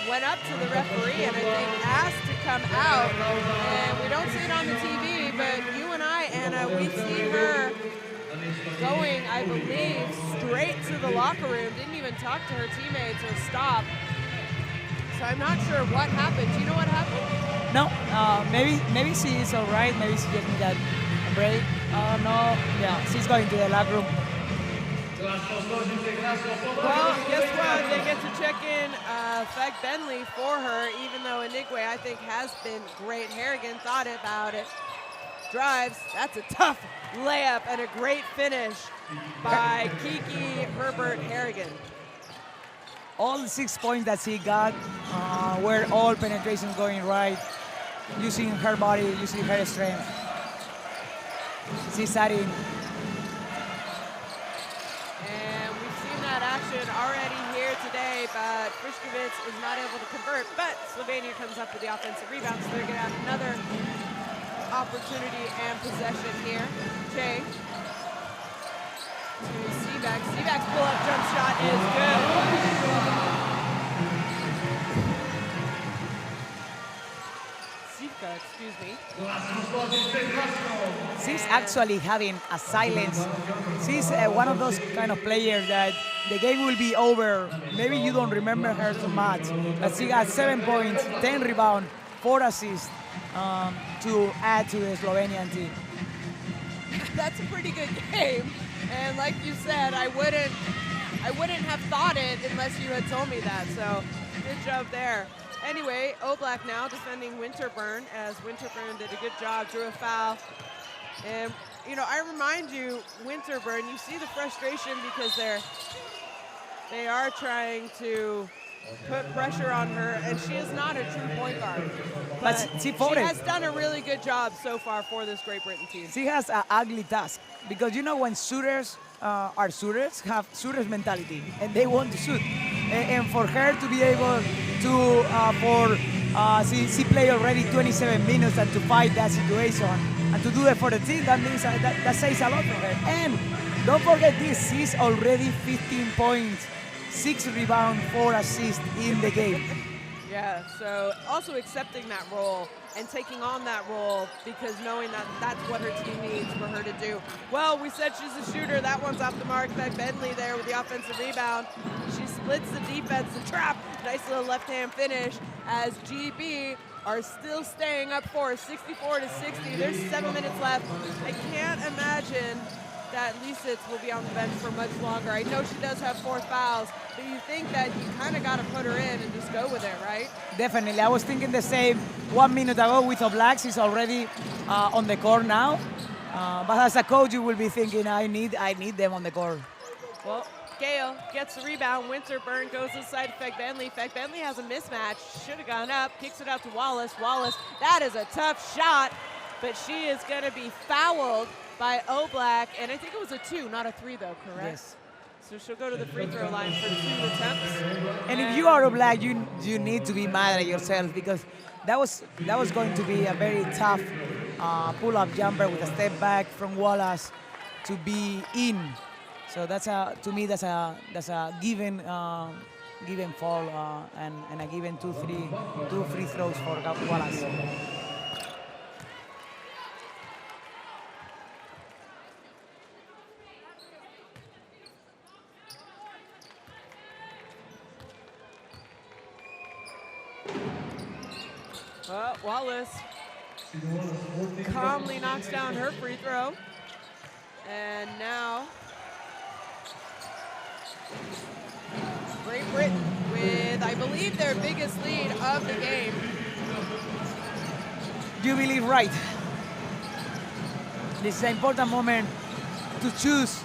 went up to the referee and I think asked to come out. And we don't see it on the TV, but you and I, Anna, we see her going, I believe, straight to the locker room. Didn't even talk to her teammates or stop. So I'm not sure what happened. Do you know what happened? No, maybe she is all right. Maybe she just needed a break. No, yeah, she's going to the locker room. Well, guess what? They get to check in Feg Benley for her, even though Inigwe, I think, has been great. Harrigan thought about it. Drives. That's a tough layup and a great finish by Kiki Herbert Harrigan. All the 6 points that she got were all penetrations going right, using her body, using her strength. She's adding. And we've seen that action already here today, but Frišković is not able to convert. But Slovenia comes up with the offensive rebound, so they're going to have another opportunity and possession here. Che to Seaback. Seaback's pull-up jump shot is good. Sivka, excuse me. She's actually having a silence. She's one of those kind of players that the game will be over. Maybe you don't remember her so much, but she got 7 points, 10 rebounds, 4 assists to add to the Slovenian team. That's a pretty good game. And like you said, I wouldn't have thought it unless you had told me that. So good job there. Anyway, Oblak now defending Winterburn as Winterburn did a good job, drew a foul. And, you know, I remind you, Winterburn, you see the frustration because they are trying to put pressure on her, and she is not a true point guard. But she has done a really good job so far for this Great Britain team. She has an ugly task because, you know, when shooters are shooters, have shooters mentality, and they want to shoot. And for her to be able to, she played already 27 minutes and to fight that situation and to do it for the team, that means that says a lot for her. And don't forget this, she's already 15 points. 6 rebounds, 4 assists in the game. Yeah, so also accepting that role and taking on that role because knowing that that's what her team needs for her to do. Well, we said she's a shooter. That one's off the mark. Beck Bentley there with the offensive rebound. She splits the defense, the trap. Nice little left-hand finish as GB are still staying up for 64-60. There's 7 minutes left. I can't imagine that Lisic will be on the bench for much longer. I know she does have 4 fouls, but you think that you kind of got to put her in and just go with it, right? Definitely. I was thinking the same 1 minute ago with Oblak. She's already on the court now. But as a coach, you will be thinking, I need them on the court. Well, Gale gets the rebound. Winterburn goes inside Fegbenley. Fegbenley has a mismatch. Should have gone up. Kicks it out to Wallace. Wallace, that is a tough shot, but she is going to be fouled by Oblak. And I think it was a 2, not a 3, though, correct? Yes. So she'll go to the free throw line for 2 attempts. And if you are Oblak, you need to be mad at yourself, because that was going to be a very tough pull-up jumper with a step back from Wallace to be in. So to me that's a given fall and a given two free throws for Wallace. Well, Wallace calmly knocks down her free throw. And now Great Britain with, I believe, their biggest lead of the game. You believe right. This is an important moment to choose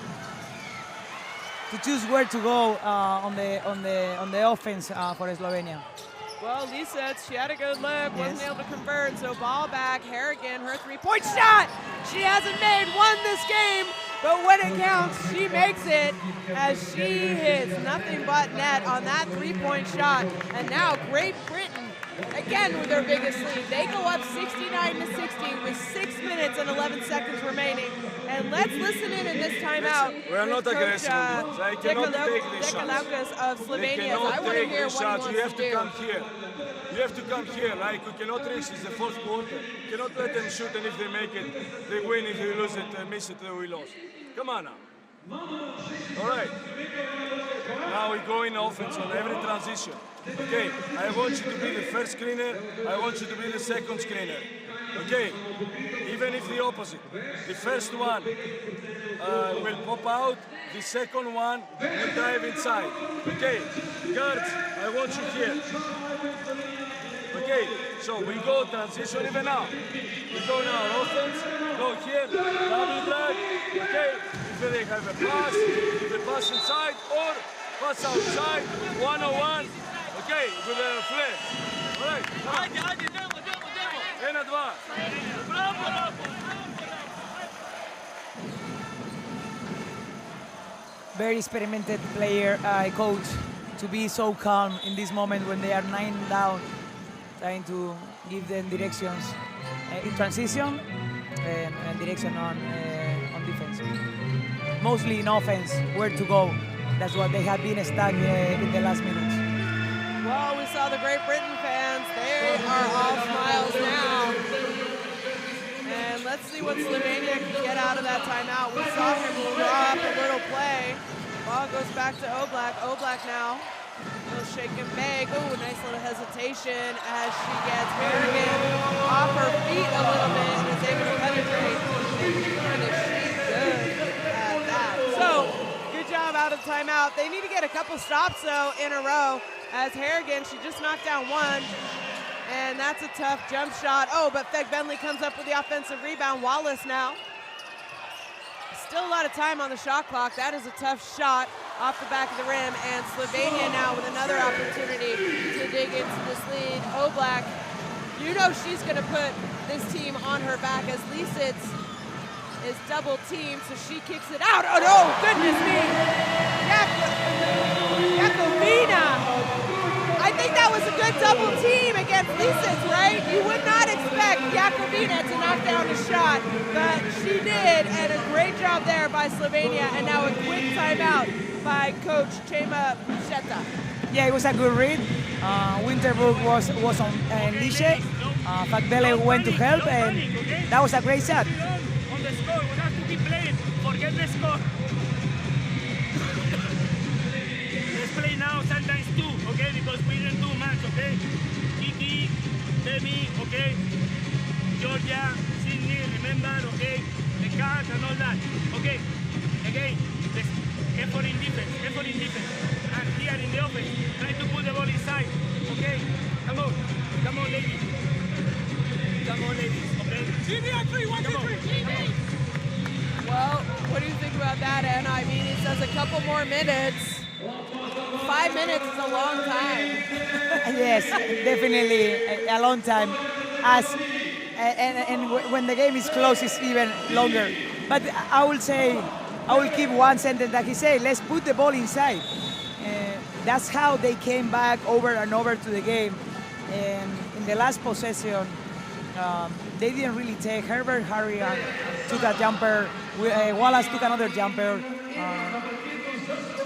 where to go on the offense for Slovenia. Well, Lisa, she had a good look, wasn't able to convert, so ball back. Harrigan, her three-point shot. She hasn't made one this game, but when it counts, she makes it as she hits nothing but net on that three-point shot. And now Great Britain, again with their biggest lead. They go up 69-60 with 6 minutes and 11 seconds remaining. And let's listen in this timeout. We are not aggressive on this. I cannot take these shots. Of Slovenia. They cannot I want to take hear these what shots. he You wants have to to do. come here. You have to come here. Like, you cannot risk. It's the fourth quarter. You cannot let them shoot, and if they make it, they win. If they lose it, miss it, we lost. Come on now. All right. Now we go in offense on every transition. Okay, I want you to be the first screener. I want you to be the second screener. Okay, even if the opposite. The first one will pop out. The second one will dive inside. Okay, guards, I want you here. Okay, so we go transition even now. We go now offense, go here, double drag. Okay, if they have a pass, if they pass inside or pass outside, 101. Okay, with a flash. All right, and advance. Very experimented player, coach, to be so calm in this moment when they are 9 down, trying to give them directions in transition and direction on defense. Mostly in offense, where to go. That's what they have been stuck in the last minutes. Well, we saw the Great Britain fans. They are all smiles now. And let's see what Slovenia can get out of that timeout. We saw him draw up a little play. Ball goes back to Oblak. Oblak now. A little shake and bake. Ooh, nice little hesitation as she gets Harrigan off her feet a little bit and is able to penetrate. And she's good at that. So, good job out of timeout. They need to get a couple stops, though, in a row. As Harrigan, she just knocked down one. And that's a tough jump shot. Oh, but Fegbenley comes up with the offensive rebound. Wallace now. Still a lot of time on the shot clock. That is a tough shot off the back of the rim. And Slovenia now with another opportunity to dig into this lead. Oblak, you know she's going to put this team on her back as Lisitz is double teamed, so she kicks it out. Oh no, goodness me. Jakovina. I think that was a good double team against Lisitz, right? You would not expect Jakovina to knock down a shot, but she did, and a great job there by Slovenia, and now a quick timeout by Coach Chema Pucheta. Yeah, it was a good read. Winterbrook was on Lishe. Fagdele went to help, and that was a great shot. On the score, we have to keep playing. Forget the score. Let's play now sometimes two, okay? Because we didn't do much, okay? Kiki, Demi, okay? Georgia, Sydney, remember, okay? The cards and all that. Okay, again, effort in defense. And here in the offense, try to put the ball inside, okay? Come on, ladies. Okay? TV on 3, 1, 2, 3. Well, what do you think about that, Anna? I mean, he says a couple more minutes. 5 minutes is a long time. Yes, definitely a long time. And when the game is close, it's even longer. But I will keep one sentence that he said, let's put the ball inside. That's how they came back over and over to the game. And in the last possession, they didn't really take. Herbert Harry took a jumper. Wallace took another jumper.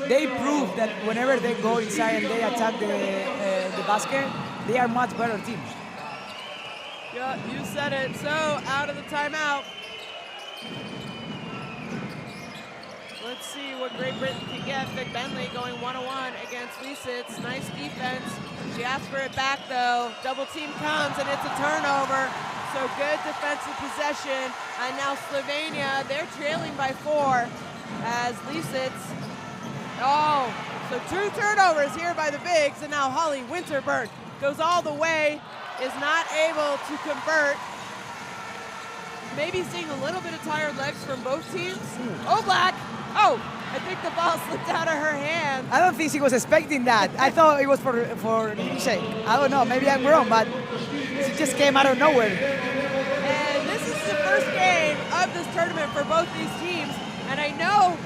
They proved that whenever they go inside and they attack the basket, they are much better team. Yeah, you said it. So, out of the timeout. Let's see what Great Britain can get. Vic Bentley going one-on-one against Lisitz. Nice defense. She asked for it back, though. Double team comes, and it's a turnover. So good defensive possession. And now Slovenia, they're trailing by 4 as Lisitz. Oh, so 2 turnovers here by the Bigs, and now Holly Winterburn goes all the way, is not able to convert. Maybe seeing a little bit of tired legs from both teams. Oblak, oh, I think the ball slipped out of her hand. I don't think she was expecting that. I thought it was for shake. I don't know, maybe I'm wrong, but it just came out of nowhere. And this is the first game of this tournament for both these teams, and I know,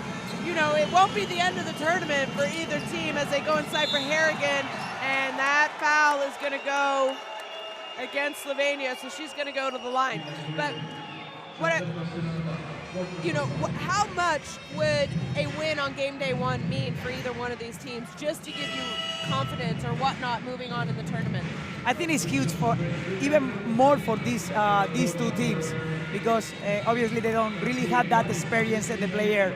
you know, it won't be the end of the tournament for either team as they go inside for Harrigan, and that foul is going to go against Slovenia, so she's going to go to the line. But how much would a win on game day 1 mean for either one of these teams, just to give you confidence or whatnot moving on in the tournament? I think it's huge even more for these 2 teams, because obviously they don't really have that experience in the player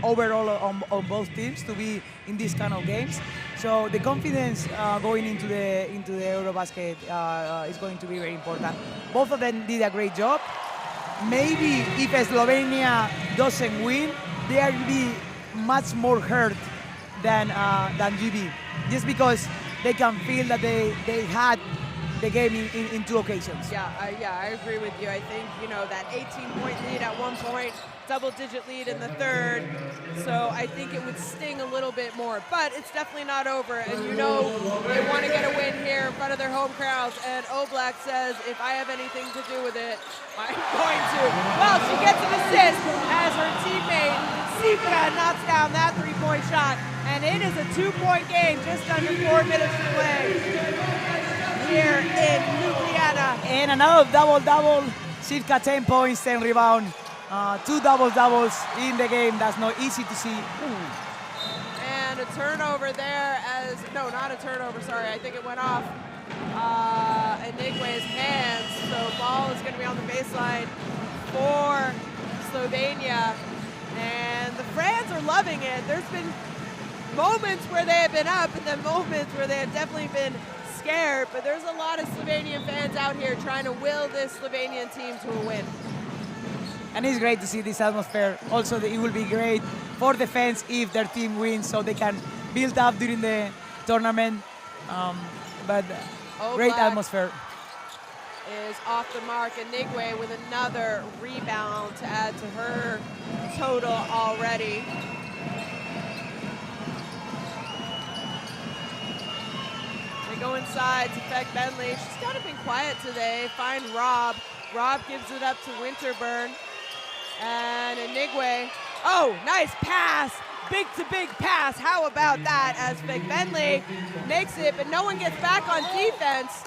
overall on both teams to be in these kind of games. So the confidence going into the EuroBasket is going to be very important. Both of them did a great job. Maybe if Slovenia doesn't win, they will be much more hurt than GB, just because they can feel that they had the game in 2 occasions. Yeah, I agree with you. I think, you know, that 18-point lead at one point, double-digit lead in the third. So I think it would sting a little bit more, but it's definitely not over. And you know, they want to get a win here in front of their home crowds. And Oblak says, if I have anything to do with it, I'm going to. Well, she gets an assist as her teammate Sika knocks down that 3-point shot. And it is a 2-point game, just under 4 minutes to play here in Ljubljana. And another double-double, circa 10 points, 10 rebounds. 2 doubles in the game. That's not easy to see. And a turnover there no, not a turnover, sorry. I think it went off Enigwe's hands. So ball is going to be on the baseline for Slovenia. And the fans are loving it. There's been moments where they have been up and then moments where they have definitely been scared. But there's a lot of Slovenian fans out here trying to will this Slovenian team to a win. And it's great to see this atmosphere. Also, it will be great for the fans if their team wins, so they can build up during the tournament. But great atmosphere. Is off the mark, and Nigwe with another rebound to add to her total already. They go inside to Beck Bentley. She's kind of been quiet today. Find Rob. Rob gives it up to Winterburn. And Enigwe, oh, nice pass, big to big pass. How about that as Vic Bentley makes it, but no one gets back on defense.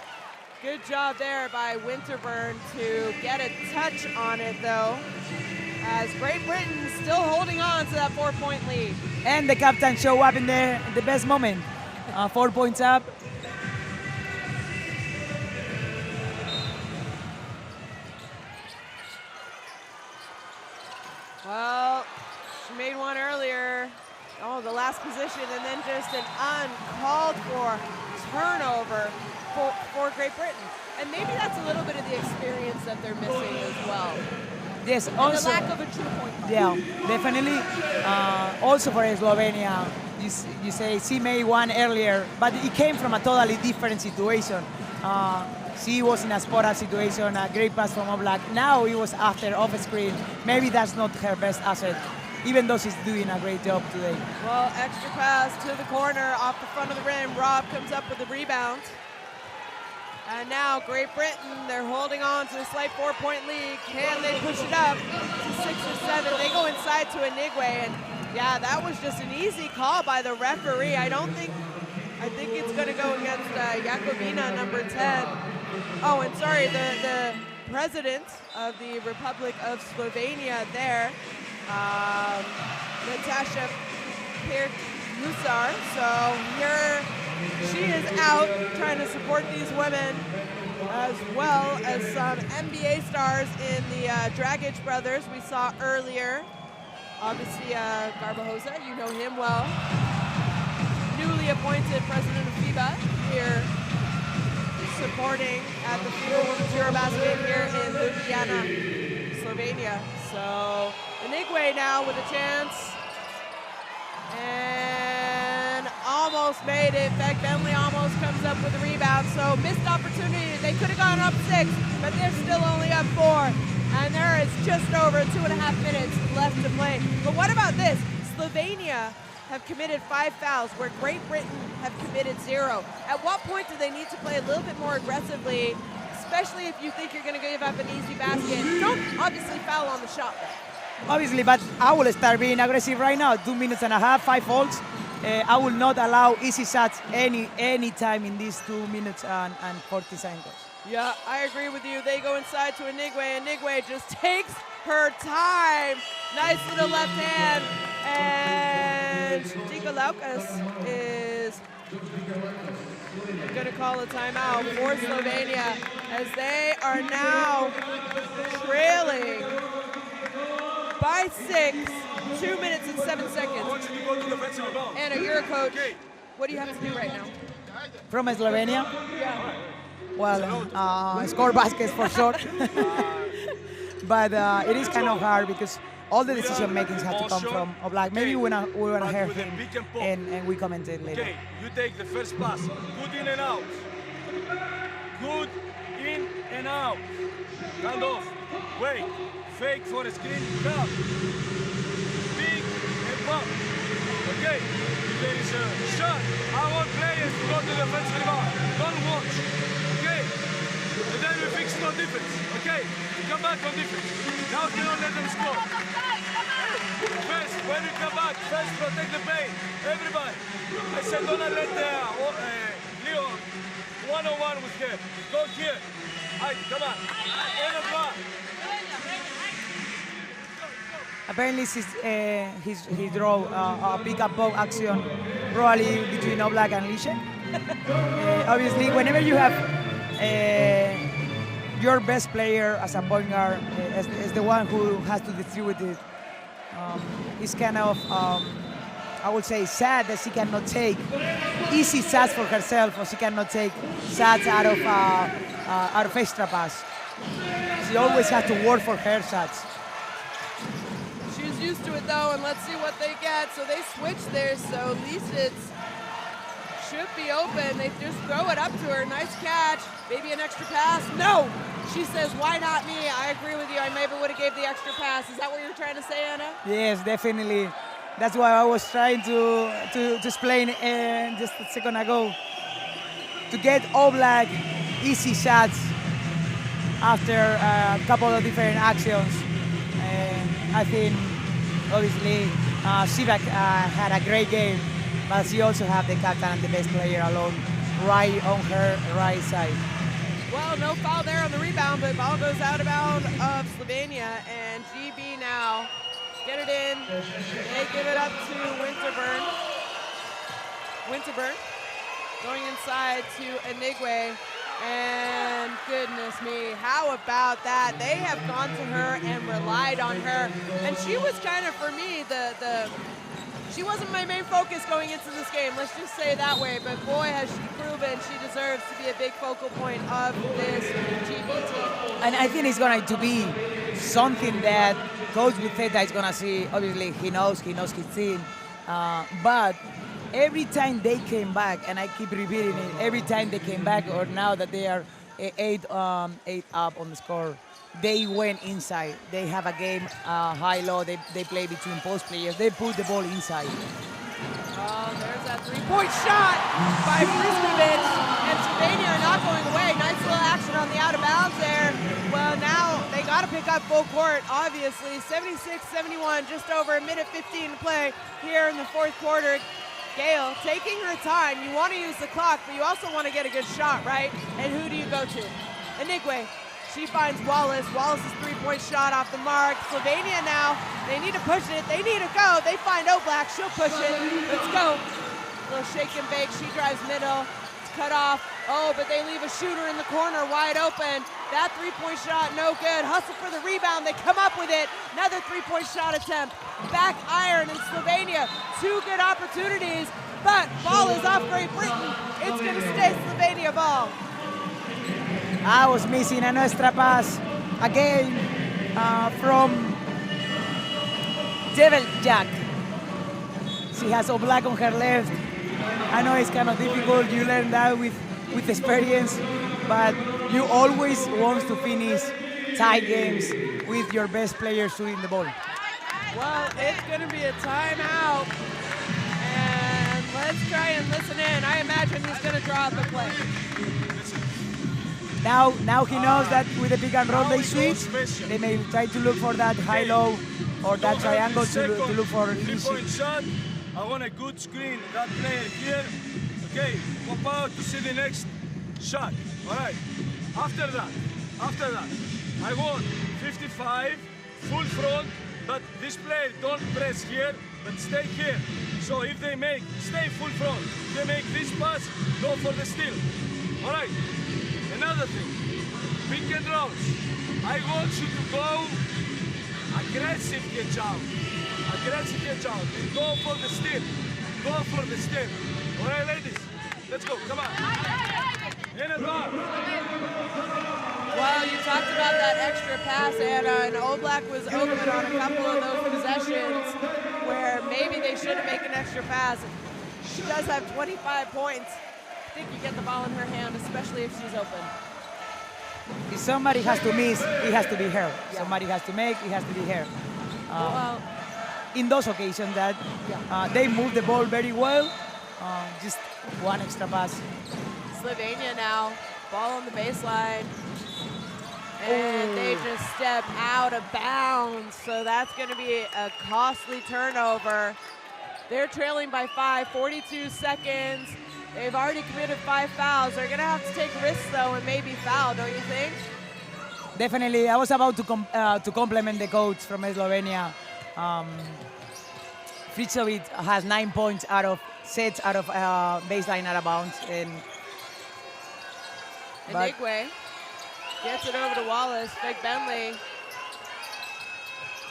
Good job there by Winterburn to get a touch on it though, as Great Britain still holding on to that 4-point lead. And the captain show up in the best moment, 4 points up. Well, she made one earlier. Oh, the last position, and then just an uncalled for turnover for Great Britain. And maybe that's a little bit of the experience that they're missing as well. Yes, and also the lack of a true point guard. Yeah, definitely. Also for Slovenia, you say she made one earlier, but it came from a totally different situation. She was in a spot-up situation, a great pass from Oblak. Now it was after off screen. Maybe that's not her best asset, even though she's doing a great job today. Well, extra pass to the corner off the front of the rim. Rob comes up with the rebound. And now Great Britain, they're holding on to a slight 4-point lead. Can they push it up to 6 or 7? They go inside to Inigwe, and yeah, that was just an easy call by the referee. I think it's going to go against Jakovina, number 10. Oh, and sorry, the president of the Republic of Slovenia there, Natasha Pirk-Musar. So here she is out trying to support these women, as well as some NBA stars in the Dragic brothers we saw earlier. Obviously, Garbajosa, you know him well. Newly appointed president of FIBA here, supporting at the FIBA Women's EuroBasket here in Ljubljana, Slovenia. So Inigwe now with a chance, and almost made it. Beck Bentley almost comes up with a rebound. So missed opportunity. They could have gone up 6, but they're still only up 4. And there is just over 2.5 minutes left to play. But what about this? Slovenia have committed 5 fouls, where Great Britain have committed 0. At what point do they need to play a little bit more aggressively, especially if you think you're going to give up an easy basket? Don't obviously foul on the shot, though. Obviously, but I will start being aggressive right now. 2 minutes and a half, 5 faults. I will not allow easy shots any time in these 2 minutes and 40 seconds. Yeah, I agree with you. They go inside to Inigwe. Inigwe just takes her time. Nice little left hand. And Dika Laukas is going to call a timeout for Slovenia, as they are now trailing by 6, 2 minutes and 7 seconds. Anna, you're a coach. What do you have to do right now? From Slovenia? Yeah. Well, score baskets for sure. But it is kind of hard because all the decision makings have to come from Oblak. Maybe we want to hear him and we commentate later. Okay, you take the first pass. Good in and out. Good in and out. Hand off. Wait. Fake for a screen. Come. Big and pump. Okay. If there is a shot, I want players to go to the defensive line. Don't watch. Okay. And then we fix no defense. Okay. Come back on defense. Now you don't let them score. First, when you come back, first protect the paint. Everybody. I said don't let Leon one-on-one with him. Go here. All right, come on. End of one. Apparently, he drew a pick-and-pop action, probably between Oblak and Lishe. Obviously, whenever you have your best player as a point guard, as the one who has to distribute it, it's kind of, I would say, sad that she cannot take easy shots for herself, or she cannot take shots out of extra pass. She always has to work for her shots. She's used to it though, and let's see what they get. So they switch there, so Lisitz should be open. They just throw it up to her. Nice catch. Maybe an extra pass. No! She says, why not me? I agree with you. I maybe would have gave the extra pass. Is that what you're trying to say, Anna? Yes, definitely. That's why I was trying to explain just a second ago. To get Oblak easy shots after a couple of different actions. I think, obviously, Sivak had a great game, but she also had the captain and the best player alone right on her right side. Well, no foul there on the rebound, but ball goes out of bounds of Slovenia, and GB now get it in. They give it up to Winterburn. Winterburn going inside to Inigwe. And goodness me, how about that? They have gone to her and relied on her. And she was kind of, for me, she wasn't my main focus going into this game, let's just say it that way. But boy, has she proven she deserves to be a big focal point of this GB team. And I think it's going to be something that Coach Buceta is going to see. Obviously, he knows his team. But every time they came back, and I keep repeating it, every time they came back, or now that they are eight up on the score, they went inside. They have a game high-low. They play between post players. They put the ball inside. Oh, there's that three-point shot by Friskovic, and Slovenia are not going away. Nice little action on the out of bounds there. Well, now they got to pick up full court, obviously. 76-71, just over a minute 15 to play here in the fourth quarter. Gail taking her time. You want to use the clock, but you also want to get a good shot, right? And who do you go to? Inigwe. She finds Wallace. Wallace's three-point shot off the mark. Slovenia now, they need to push it. They need to go. They find Oblak. She'll push it. Let's go. Little shake and bake. She drives middle. It's cut off. Oh, but they leave a shooter in the corner wide open. That three-point shot, no good. Hustle for the rebound. They come up with it. Another three-point shot attempt. Back iron in Slovenia. Two good opportunities, but ball is off Great Britain. It's going to stay Slovenia ball. I was missing a nuestra pass again from Devil Jack. She has Oblak on her left. I know it's kind of difficult. You learn that with experience, but you always want to finish tie games with your best player shooting the ball. Well, it's going to be a timeout, and let's try and listen in. I imagine he's going to draw up a play. Now he knows that with the pick and roll they switch. They may try to look for that high-low or that triangle to look for an three-point shot. I want a good screen. That player here. Okay, pop out to see the next shot. All right. After that, I want 55 full front. But this player don't press here, but stay here. So if they make, stay full front. If they make this pass, go for the steal. All right. Another thing, pick and rolls. I want you to go aggressive catch out. Aggressive catch out. And go for the steal. Go for the steal. All right, ladies, let's go. Come on. In and out. Well, you talked about that extra pass, Anna, and Oblak was open on a couple of those possessions where maybe they shouldn't make an extra pass. She does have 25 points. I think you get the ball in her hand, especially if she's open. If somebody has to miss, it has to be her. Yeah. Somebody has to make, it has to be her. Well, in those occasions that they move the ball very well, just one extra pass. Slovenia now, ball on the baseline. And they just step out of bounds, so that's going to be a costly turnover. They're trailing by 5, 42 seconds. They've already committed 5 fouls. They're going to have to take risks, though, and maybe foul, don't you think? Definitely. I was about to compliment the coach from Slovenia. Friskovic has 9 points out of sets out of baseline out of bounds. And Inigwe gets it over to Wallace. Big Bentley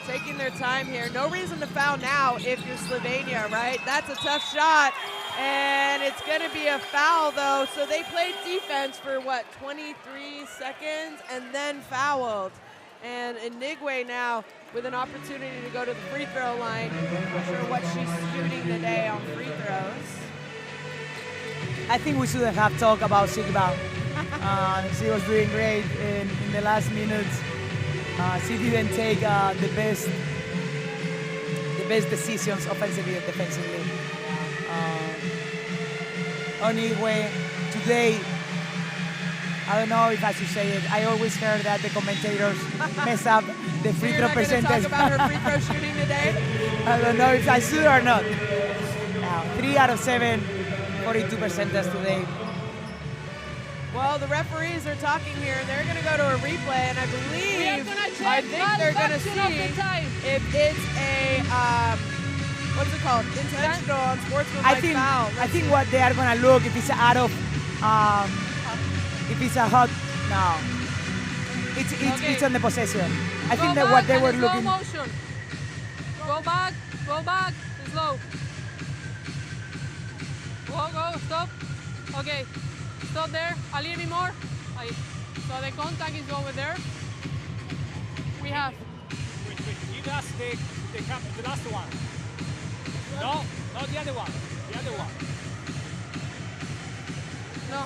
taking their time here. No reason to foul now if you're Slovenia, right? That's a tough shot, and it's going to be a foul, though. So they played defense for, 23 seconds and then fouled. And Inigwe now with an opportunity to go to the free throw line. Not sure what she's shooting today on free throws. I think we shouldn't have talked about Sigma. She was doing great in the last minutes. She didn't take the best decisions offensively and defensively. Anyway, today, I don't know if I should say it. I always heard that the commentators mess up the free throw percentage. Talk about her free throw shooting today? I don't know if I should or not. 3 out of 7, 42% today. Well, the referees are talking here. They're going to go to a replay, and I think they're going to see if it's a, what's it called, intentional on sportsmanlike foul. I think what they are going to look, if it's out of, if it's a hot, no. It's on the possession. I think that what they were looking. Motion. Go back, slow. Go, stop. Okay. Stop there, a little bit more. So the contact is over there. We have. Wait, give us the last one. No, not the other one. The No.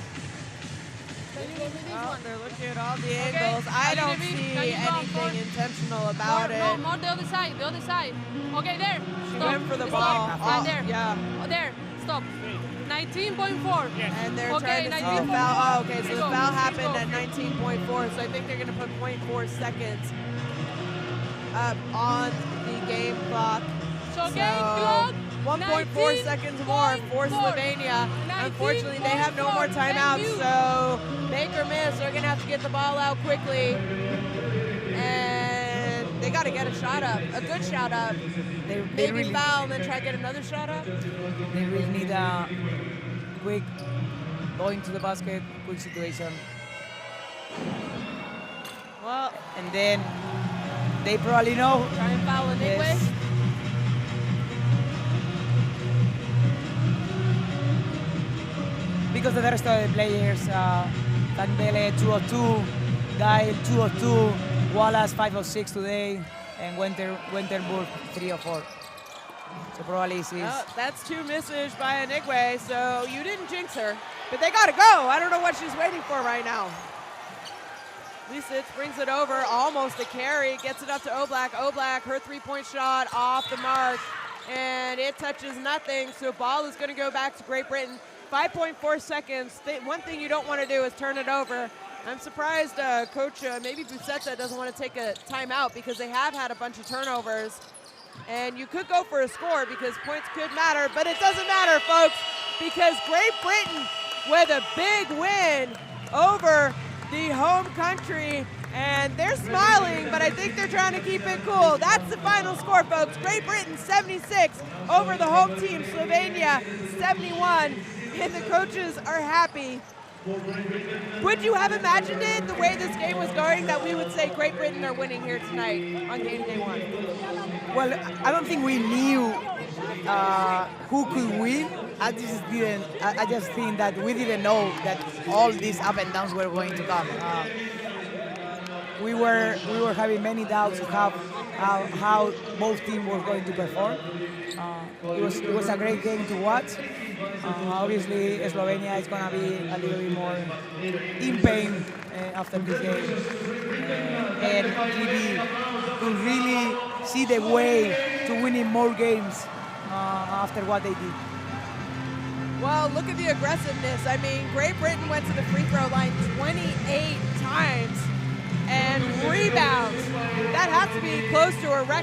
Well, they're looking at all the angles. I don't see anything intentional about it. No, more the other side, the other side. Okay, there. She Stop. went for the Stop. ball. Right there. Yeah. Oh, there. Stop. 19.4. And they're Okay, trying to see the 19.4. foul. Oh, okay, so Let's the go. foul Let's happened go. at 19.4, so I think they're going to put 0.4 seconds up on the game clock. So game clock, 1.4 seconds more for 19.4. Slovenia. Unfortunately, they have no more timeouts, so make or miss. They're going to have to get the ball out quickly. And they got to get a shot up, a good shot up. They Maybe really, foul and then try to get another shot up. they really need a quick going to the basket, quick situation. Well, And then they probably know. try and foul a Nigwe. Yes. Because the rest of the players, Tangbele 2 of 2, Gail 2 of 2, Wallace 5 of 6 today, and Winterburg 3 of 4. So probably she's Well, that's 2 misses by Anigwe, so you didn't jinx her. But they got to go. I don't know what she's waiting for right now. Lisa brings it over, almost a carry, gets it up to Oblak. Oblak, her 3-point shot off the mark, and it touches nothing. So ball is going to go back to Great Britain. 5.4 seconds. One thing you don't want to do is turn it over. I'm surprised Coach, maybe Busetta doesn't want to take a timeout because they have had a bunch of turnovers. And you could go for a score because points could matter, but it doesn't matter, folks, because Great Britain with a big win over the home country, and they're smiling, but I think they're trying to keep it cool. That's the final score, folks. Great Britain 76 over the home team, Slovenia 71, and the coaches are happy. Would you have imagined it, the way this game was going, that we would say Great Britain are winning here tonight on game day 1? Well, I don't think we knew who could win. I just think that we didn't know that all these up and downs were going to come. We were having many doubts of how both teams were going to perform. It was a great game to watch. Obviously, Slovenia is going to be a little bit more in pain after this game. And could really see the way to winning more games after what they did. Well, look at the aggressiveness. I mean, Great Britain went to the free throw line 28 times and rebounds. That has to be close to a record.